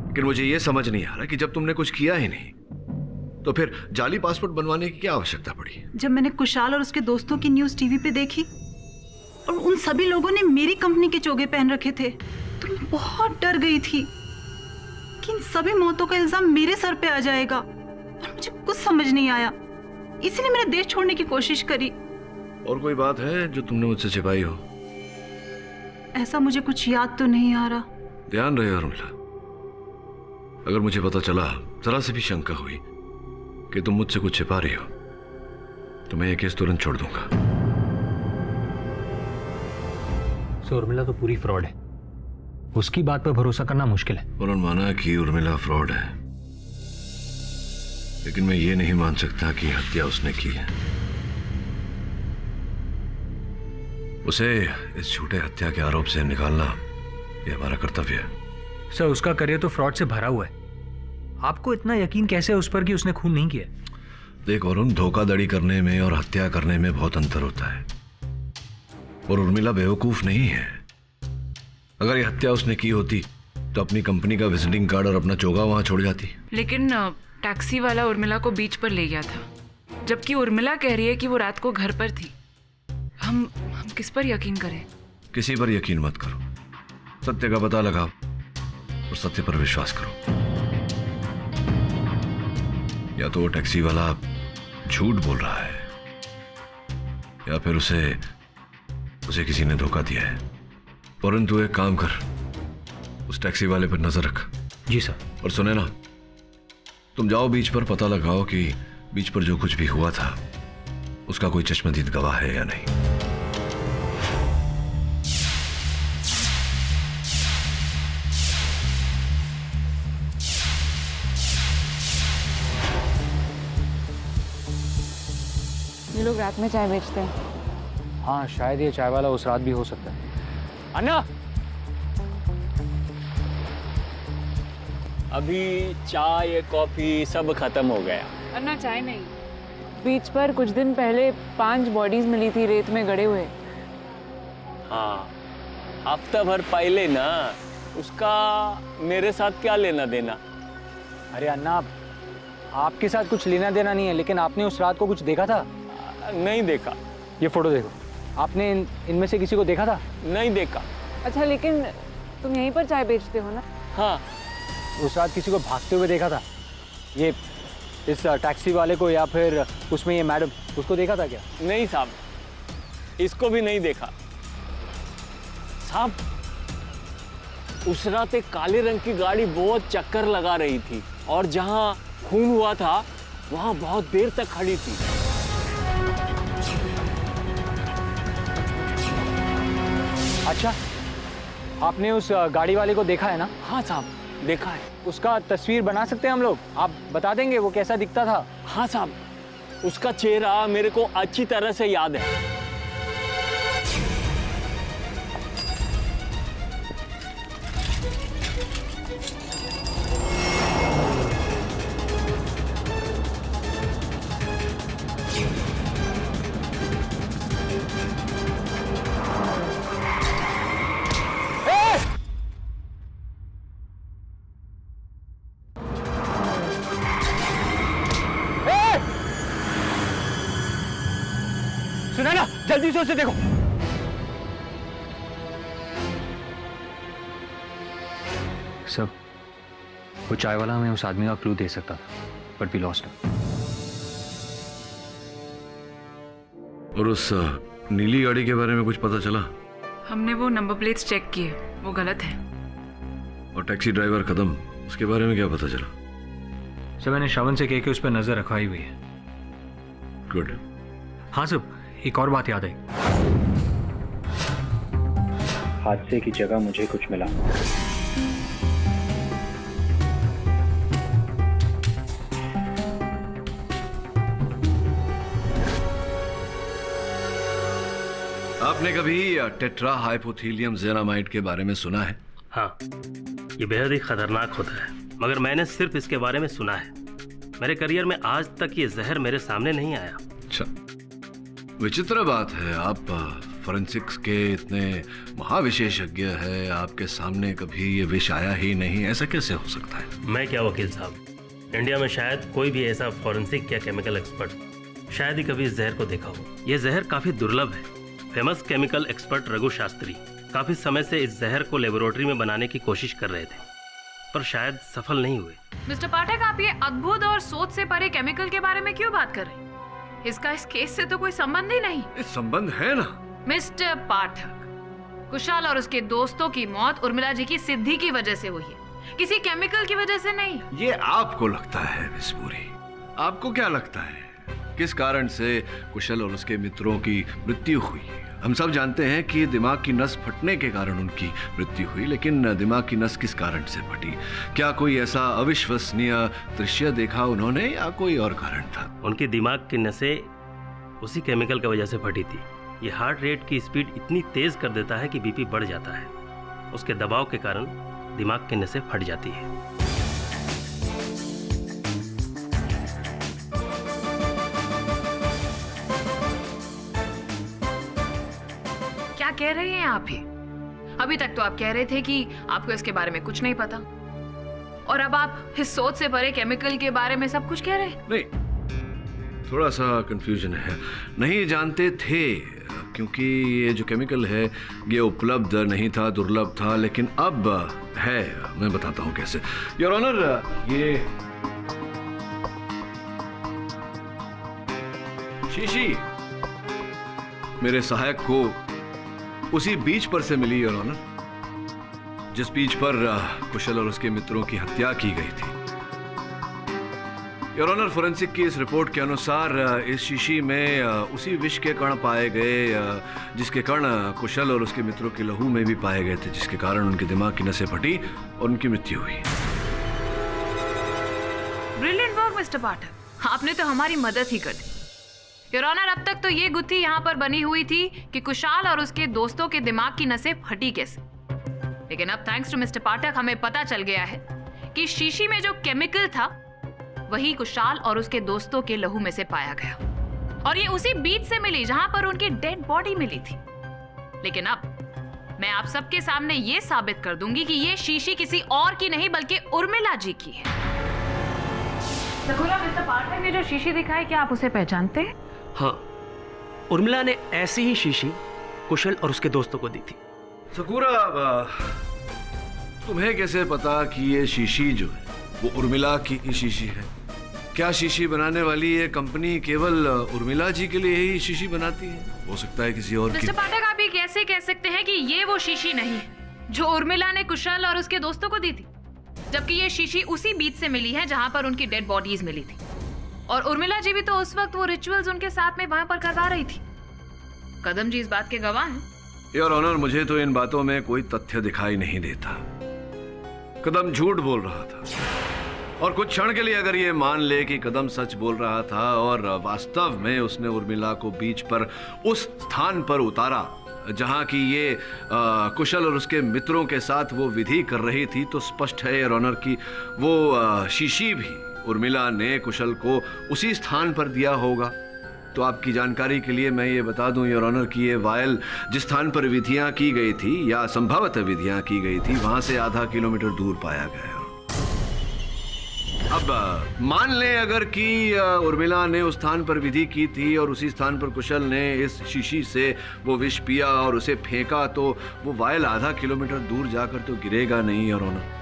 लेकिन मुझे ये समझ नहीं आ रहा कि जब तुमने कुछ किया ही नहीं तो फिर जाली पासपोर्ट बनवाने की क्या आवश्यकता पड़ी? जब मैंने कुशाल और उसके दोस्तों की न्यूज टीवी पे देखी और उन सभी लोगों ने मेरी कंपनी के चोगे पहन रखे थे, तो मैं बहुत डर गई थी कि इन सभी मौतों का इल्जाम मेरे सर पे आ जाएगा, और मुझे कुछ समझ नहीं आया। इसीलिए मैंने देश छोड़ने की कोशिश करी। और कोई बात है जो तुमने मुझसे छिपाई हो? ऐसा मुझे कुछ याद तो नहीं आ रहा। ध्यान रहे उर्मिला, अगर मुझे पता चला, जरा से भी शंका हुई कि तुम मुझसे कुछ छिपा रही हो, तो मैं ये केस तुरंत छोड़ दूंगा। उर्मिला तो पूरी फ्रॉड है, उसकी बात पर भरोसा करना मुश्किल है। उन्होंने माना कि उर्मिला फ्रॉड है, लेकिन मैं ये नहीं मान सकता कि हत्या उसने की है। उसे इस झूठे हत्या के आरोप से निकालना ये हमारा कर्तव्य है। सर, उसका करियर तो फ्रॉड से भरा हुआ है। आपको इतना यकीन कैसे है उस पर कि उसने खून नहीं किया? देख वरुण, धोखाधड़ी करने में और हत्या करने में बहुत अंतर होता है। और उर्मिला बेवकूफ नहीं है। अगर ये हत्या उसने की होती तो अपनी कंपनी का विजिटिंग कार्ड और अपना चोगा वहां छोड़ जाती। लेकिन टैक्सी वाला उर्मिला को बीच पर ले गया था, जबकि उर्मिला कह रही है कि वो रात को घर पर थी। हम किस पर यकीन करें? किसी पर यकीन मत करो, सत्य का पता लगाओ और सत्य पर विश्वास करो। या तो वो टैक्सी वाला झूठ बोल रहा है या फिर उसे किसी ने धोखा दिया है। परंतु एक काम कर, उस टैक्सी वाले पर नजर रख। जी सर। और सुने ना, तुम जाओ बीच पर, पता लगाओ कि बीच पर जो कुछ भी हुआ था उसका कोई चश्मदीद गवाह है या नहीं। ये लोग रात में चाय बेचते हैं। हाँ, शायद ये चाय वाला उस रात भी हो सकता है। अन्ना, अभी चाय कॉफी सब खत्म हो गया। अन्ना चाय नहीं। बीच पर कुछ दिन पहले 5 बॉडीज मिली थी रेत में गड़े हुए। हाँ, हफ्ता भर पहले ना, उसका मेरे साथ क्या लेना देना? अरे अन्ना, आपके साथ कुछ लेना देना नहीं है, लेकिन आपने उस रात को कुछ देखा था? नहीं देखा। ये फोटो देखो, आपने इनमें से किसी को देखा था? नहीं देखा। अच्छा, लेकिन तुम यहीं पर चाय बेचते हो ना? हाँ। उस रात किसी को भागते हुए देखा था? ये इस टैक्सी वाले को या फिर उसमें ये मैडम, उसको देखा था क्या? नहीं साहब, इसको भी नहीं देखा। साहब, उस रात एक काले रंग की गाड़ी बहुत चक्कर लगा रही थी और जहां खून हुआ था वहां बहुत देर तक खड़ी थी। अच्छा, आपने उस गाड़ी वाले को देखा है ना? हाँ साहब, देखा है। उसका तस्वीर बना सकते हैं हम लोग? आप बता देंगे वो कैसा दिखता था? हाँ साहब, उसका चेहरा मेरे को अच्छी तरह से याद है। सुना ना, जल्दी से उसे देखो। सब वो चाय वाला हमें उस आदमी का क्लू दे सकता था, बट वी लॉस्ट हिम। और उस नीली गाड़ी के बारे में कुछ पता चला? हमने वो नंबर प्लेट्स चेक किए, वो गलत है। और टैक्सी ड्राइवर कदम, उसके बारे में क्या पता चला? सर, मैंने श्रवण से कह के उस पर नजर रखवाई हुई है। गुड। हाँ सब, एक और बात याद आई। हादसे की जगह मुझे कुछ मिला। आपने कभी टेट्रा हाइपोथीलियम जेनामाइड के बारे में सुना है? हाँ, ये बेहद ही खतरनाक होता है, मगर मैंने सिर्फ इसके बारे में सुना है। मेरे करियर में आज तक ये जहर मेरे सामने नहीं आया। अच्छा, विचित्र बात है, आप फोरेंसिक्स के इतने महाविशेषज्ञ है, आपके सामने कभी ये विष आया ही नहीं, ऐसा कैसे हो सकता है? मैं क्या वकील साहब, इंडिया में शायद कोई भी ऐसा फोरेंसिक या केमिकल एक्सपर्ट शायद ही कभी इस जहर को देखा हो। ये जहर काफी दुर्लभ है। Famous chemical expert Raghu Shastri काफी समय से इस जहर को लेबोरेटरी में बनाने की कोशिश कर रहे थे, पर शायद सफल नहीं हुए। मिस्टर पाठक, आप ये अद्भुत और सोच से परे केमिकल के बारे में क्यों बात कर रहे हैं? इसका इस केस से तो कोई संबंध ही नहीं। संबंध है ना। मिस्टर पाठक, कुशाल और उसके दोस्तों की मौत उर्मिला जी की सिद्धि की वजह से हुई है, किसी केमिकल की वजह से नहीं। ये आपको लगता है मिस पूरी, आपको क्या लगता है किस कारण से कुशल और उसके मित्रों की मृत्यु हुई? हम सब जानते हैं कि दिमाग की नस फटने के कारण उनकी मृत्यु हुई, लेकिन दिमाग की नस किस कारण से फटी? क्या कोई ऐसा अविश्वसनीय दृश्य देखा उन्होंने या कोई और कारण था? उनके दिमाग की नसें उसी केमिकल की वजह से फटी थी। ये हार्ट रेट की स्पीड इतनी तेज कर देता है कि बीपी बढ़ जाता है। उसके दबाव के कारण दिमाग की नसें फट जाती है। क्या कह रहे हैं आप ही? अभी तक तो आप कह रहे थे कि आपको इसके बारे में कुछ नहीं पता, और अब आप इस सोच से भरे केमिकल के बारे में सब कुछ कह रहे हैं। नहीं, थोड़ा सा कंफ्यूजन है। नहीं जानते थे क्योंकि ये जो केमिकल है ये उपलब्ध नहीं था, दुर्लभ था, लेकिन अब है। मैं बताता हूँ कैसे। योर ऑनर, ये शीशी मेरे सहायक को उसी बीच पर से मिली, योर ऑनर, जिस बीच पर कुशल और उसके मित्रों की हत्या की गई थी। योर ऑनर, फोरेंसिक की इस रिपोर्ट के अनुसार इस शीशी में उसी विष के कण पाए गए जिसके कण कुशल और उसके मित्रों के लहू में भी पाए गए थे, जिसके कारण उनके दिमाग की नसें फटी और उनकी मृत्यु हुई। ब्रिलियंट वर्क मिस्टर पाठक, आपने तो हमारी मदद ही कर दी। योर ऑनर, अब तक तो ये गुत्थी यहाँ पर बनी हुई थी कि कुशाल और उसके दोस्तों के दिमाग की नसें फटी कैसे, लेकिन अब थैंक्स टू मिस्टर पाठक हमें पता चल गया है कि शीशी में जो केमिकल था वही कुशाल और उसके दोस्तों के लहू में से पाया गया, और ये उसी बीच से मिली जहां पर उनकी डेड बॉडी मिली थी। लेकिन अब मैं आप सबके सामने ये साबित कर दूंगी कि ये शीशी किसी और की नहीं बल्कि उर्मिला जी की है। मिस्टर पाठक ने जो शीशी दिखाई, क्या आप उसे पहचानते हैं? हाँ, उर्मिला ने ऐसी ही शीशी कुशल और उसके दोस्तों को दी थी। सकूरा, तुम्हें कैसे पता कि ये शीशी जो है वो उर्मिला की ही शीशी है? क्या शीशी बनाने वाली ये कंपनी केवल उर्मिला जी के लिए ही शीशी बनाती है? हो सकता है किसी और की। मिस्टर पाठक, आप ये कैसे कह सकते हैं कि ये वो शीशी नहीं है जो उर्मिला ने कुशल और उसके दोस्तों को दी थी, जबकि ये शीशी उसी बीच से मिली है जहां पर उनकी डेड बॉडीज मिली थी, और उर्मिला जी भी तो उस वक्त वो रिचुअल्स उनके साथ में वहां पर करवा रही थी। कदम जी इस बात के गवाह हैं। योर ऑनर, मुझे तो इन बातों में कोई तथ्य दिखाई नहीं देता। कदम झूठ बोल रहा था, और कुछ क्षण के लिए अगर ये मान ले कि कदम सच बोल रहा था और वास्तव में उसने उर्मिला को बीच पर उस स्थान पर उतारा जहां की ये कुशल और उसके मित्रों के साथ वो विधि कर रही थी, तो स्पष्ट है योर ऑनर कि वो शीशी भी उर्मिला ने कुशल को उसी स्थान पर दिया होगा। तो आपकी जानकारी के लिए मैं ये बता दूं योर ऑनर कि ये वायल जिस स्थान पर विधियां की गई थी या संभवतः विधियां की गई थी वहां से आधा किलोमीटर दूर पाया गया। अब मान लें अगर कि उर्मिला ने उस स्थान पर विधि की थी और उसी स्थान पर कुशल ने इस शीशी से वो विष पिया और उसे फेंका, तो वो वायल आधा किलोमीटर दूर जाकर तो गिरेगा नहीं योर ऑनर।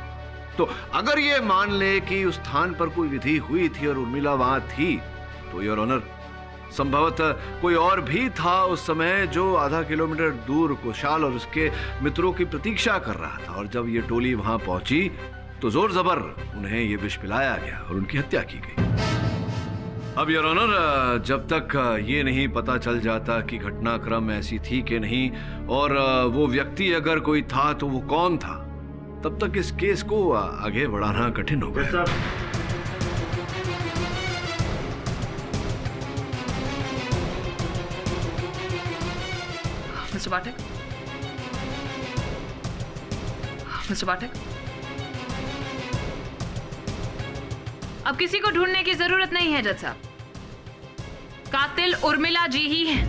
तो अगर ये मान ले कि उस स्थान पर कोई विधि हुई थी और उर्मिला वहां थी, तो योर ऑनर संभवतः कोई और भी था उस समय जो आधा किलोमीटर दूर कुशाल और उसके मित्रों की प्रतीक्षा कर रहा था, और जब ये टोली वहां पहुंची तो जोर जबर उन्हें ये विष पिलाया गया और उनकी हत्या की गई। अब योर ऑनर, जब तक ये नहीं पता चल जाता कि घटनाक्रम ऐसी थी कि नहीं और वो व्यक्ति अगर कोई था तो वो कौन था, तब तक इस केस को आगे बढ़ाना कठिन होगा। मिस्टर पाठक, मिस्टर पाठक, अब किसी को ढूंढने की जरूरत नहीं है जज साहब। कातिल उर्मिला जी ही है,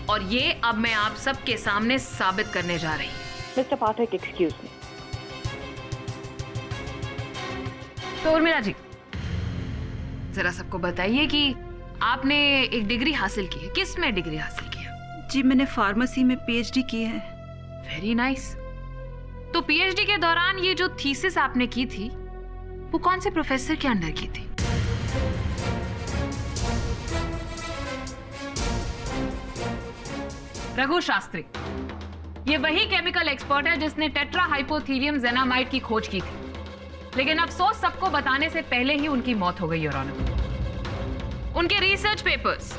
और ये अब मैं आप सबके सामने साबित करने जा रही हूं। मिस्टर पाठक, एक्सक्यूज मी। तो उर्मिला जी, जरा सबको बताइए कि आपने एक डिग्री हासिल की है। किस में डिग्री हासिल किया? जी, मैंने फार्मेसी में पीएचडी की है। Very nice. तो पीएचडी के दौरान ये जो थीसिस आपने की थी वो कौन से प्रोफेसर के अंडर की थी? रघु शास्त्री। ये वही केमिकल एक्सपर्ट है जिसने टेट्राहाइपोथीलियम जेनामाइड की खोज की थी, लेकिन अफसोस सबको बताने से पहले ही उनकी मौत हो गई योर ऑनर। उनके रिसर्च पेपर्स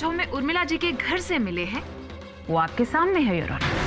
जो हमें उर्मिला जी के घर से मिले हैं वो आपके सामने है योर ऑनर।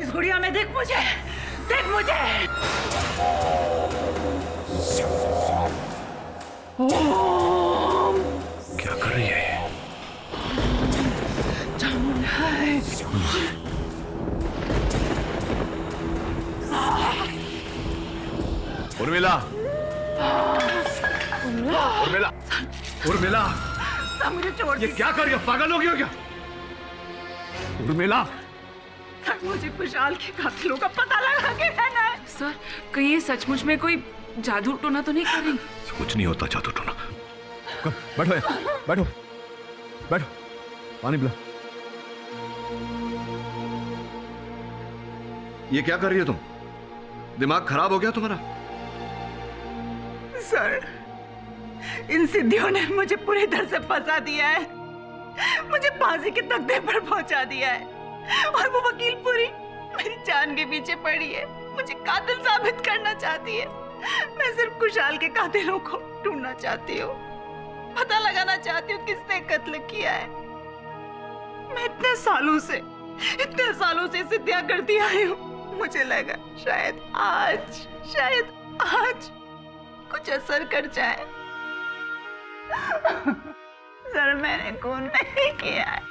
इस गुड़िया में देख मुझे, देख मुझे। क्या कर रही है? उर्मिला, उर्मिला, उर्मिला, मुझे छोड़। ये क्या कर रही हो? पागल हो गई हो क्या? उर्मिला, मुझे खुशहाल के कातिलों का पता लगा के रहना है। सर, कहीं ये सचमुच में कोई जादू टोना तो नहीं कर रही? कुछ नहीं होता जादू टोना। बैठो, बैठो, बैठो, पानी पिला। ये क्या कर रही हो तुम? दिमाग खराब हो गया तुम्हारा? सर, इन सिद्धियों ने मुझे पूरी तरह से फंसा दिया है, मुझे फांसी के तख्ते पर पहुंचा दिया है और वो वकील पूरी मेरी जान के पीछे पड़ी है, मुझे कातिल साबित करना चाहती है। मैं सिर्फ खुशहाल के कातिलों को ढूंढना चाहती हूँ, पता लगाना चाहती हूँ किसने कत्ल किया है। मैं इतने सालों से सिद्धियां करती आई हूँ, मुझे लगा शायद आज कुछ असर कर जाए। सर, मैंने खून नहीं किया है।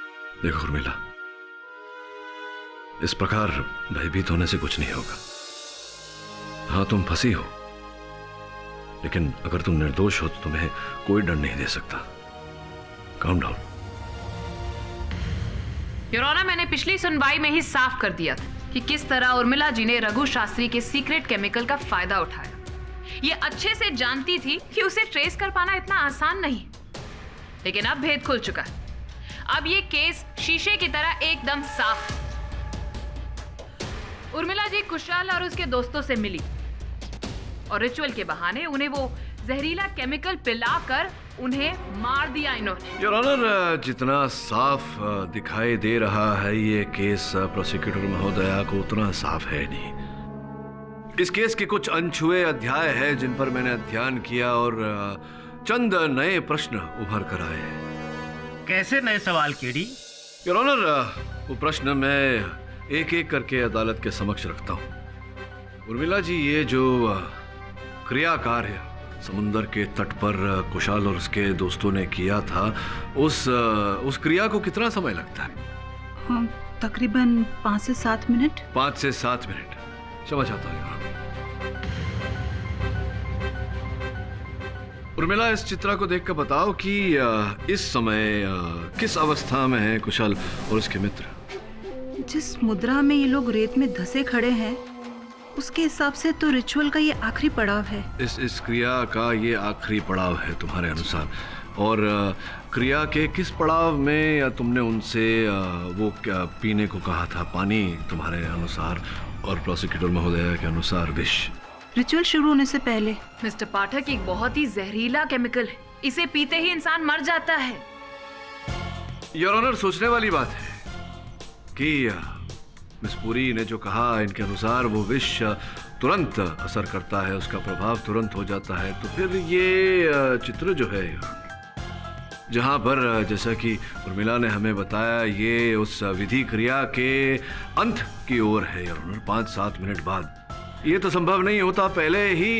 देखो उर्मिला, इस प्रकार भयभीत होने से कुछ नहीं होगा। हाँ, तुम फंसी हो, लेकिन अगर तुम निर्दोष हो तो तुम्हें कोई दंड नहीं दे सकता। Calm down. योर ऑनर, मैंने पिछली सुनवाई में ही साफ कर दिया था कि किस तरह उर्मिला जी ने रघु शास्त्री के सीक्रेट केमिकल का फायदा उठाया। ये अच्छे से जानती थी कि उसे ट्रेस कर पाना इतना आसान नहीं, लेकिन अब भेद खुल चुका है। अब ये केस शीशे की तरह एकदम साफ है। उर्मिला जी खुशहाल और उसके दोस्तों से मिली और रिचुअल के बहाने उन्हें वो जहरीला केमिकल पिलाकर उन्हें मार दिया इन्होंने। योर ऑनर, जितना साफ दिखाई दे रहा है ये केस प्रोसिक्यूटर महोदया को उतना साफ है नहीं। इस केस के कुछ अनछुए अध्याय हैं जिन पर मैंने अध्ययन किया और चंद नए प्रश्न उभर कर आए हैं। कैसे नए सवाल केडी? योर ऑनर, वो प्रश्न मैं एक एक करके अदालत के समक्ष रखता हूँ। उर्मिला जी, ये जो क्रिया कार्य समुंदर के तट पर कुशाल और उसके दोस्तों ने किया था, उस क्रिया को कितना समय लगता है? हाँ, तकरीबन 5 से 7 मिनट। 5 से 7 मिनट, क्षमा चाहता हूँ। उर्मिला, इस चित्रा को देखकर बताओ कि इस समय किस अवस्था में है कुशाल और उसके मित्र? जिस मुद्रा में ये लोग रेत में धंसे खड़े हैं, उसके हिसाब से तो रिचुअल का ये आखिरी पड़ाव है। इस क्रिया का ये आखिरी पड़ाव है तुम्हारे अनुसार। और क्रिया के किस पड़ाव में तुमने उनसे वो क्या पीने को कहा था? पानी तुम्हारे अनुसार और प्रोसिक्यूटर महोदया के अनुसार विष। रिचुअल शुरू होने से पहले। मिस्टर पाठक, एक बहुत ही जहरीला केमिकल है, इसे पीते ही इंसान मर जाता है। योर ऑनर, सोचने वाली बात है कि मिस पुरी ने जो कहा, इनके अनुसार वो विष तुरंत असर करता है, उसका प्रभाव तुरंत हो जाता है। तो फिर ये चित्र जो है जहां पर, जैसा कि उर्मिला ने हमें बताया, ये उस विधि क्रिया के अंत की ओर है योर ऑनर, 5-7 मिनट बाद। ये तो संभव नहीं होता, पहले ही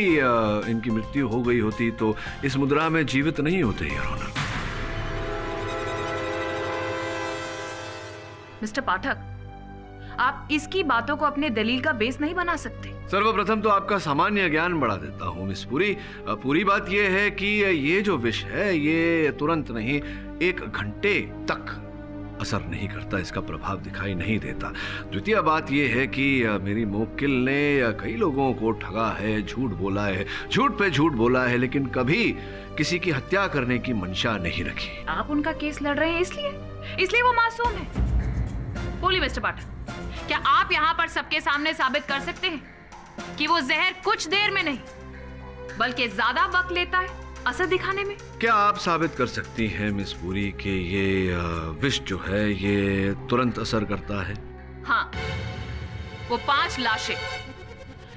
इनकी मृत्यु हो गई होती तो इस मुद्रा में जीवित नहीं होते योर ऑनर। मिस्टर पाठक, आप इसकी बातों को अपने दलील का बेस नहीं बना सकते। सर्वप्रथम तो आपका सामान्य ज्ञान बढ़ा देता हूँ मिस पुरी। पूरी बात यह है कि ये जो विष है ये तुरंत नहीं, 1 घंटे तक असर नहीं करता, इसका प्रभाव दिखाई नहीं देता। द्वितीय बात यह है कि मेरी मुवक्किल ने कई लोगों को ठगा है, झूठ बोला है, झूठ पे झूठ बोला है, लेकिन कभी किसी की हत्या करने की मंशा नहीं रखी। आप उनका केस लड़ रहे हैं इसलिए वो मासूम है। बोलिए मिस्टर पाठक, क्या आप यहाँ पर सबके सामने साबित कर सकते हैं कि वो जहर कुछ देर में नहीं बल्कि ज्यादा वक्त लेता है असर दिखाने में? क्या आप साबित कर सकती हैं मिस पुरी कि ये विष जो है ये तुरंत असर करता है? हाँ, वो 5 लाशें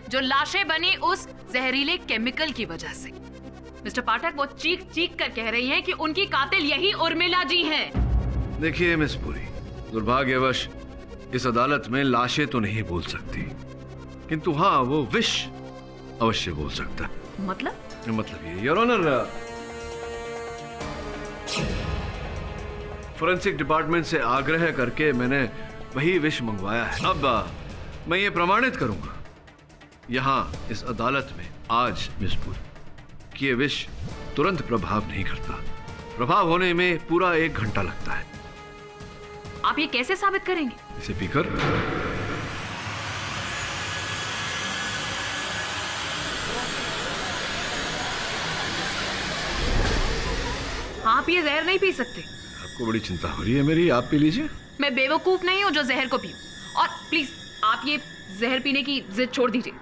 जो लाशें बनी उस जहरीले केमिकल की वजह से। मिस्टर पाठक, वो चीख चीख कर कह रही हैं कि उनकी कातिल यही उर्मिला जी हैं। देखिए मिस पुरी, दुर्भाग्यवश इस अदालत में लाशें तो नहीं बोल सकती, किंतु हाँ वो विष अवश्य बोल सकता है। मतलब ये योर ऑनर, फोरेंसिक डिपार्टमेंट से आग्रह करके मैंने वही विष मंगवाया है। अब मैं ये प्रमाणित करूंगा यहां इस अदालत में आज मिस पुरी कि ये विष तुरंत प्रभाव नहीं करता, प्रभाव होने में पूरा 1 घंटा लगता है। आप ये कैसे साबित करेंगे? इसे पीकर आप ये जहर नहीं पी सकते। आपको बड़ी चिंता हो रही है मेरी, आप पी लीजिए। मैं बेवकूफ नहीं हूं जो जहर को पीऊं। और प्लीज आप ये जहर पीने की जिद छोड़ दीजिए।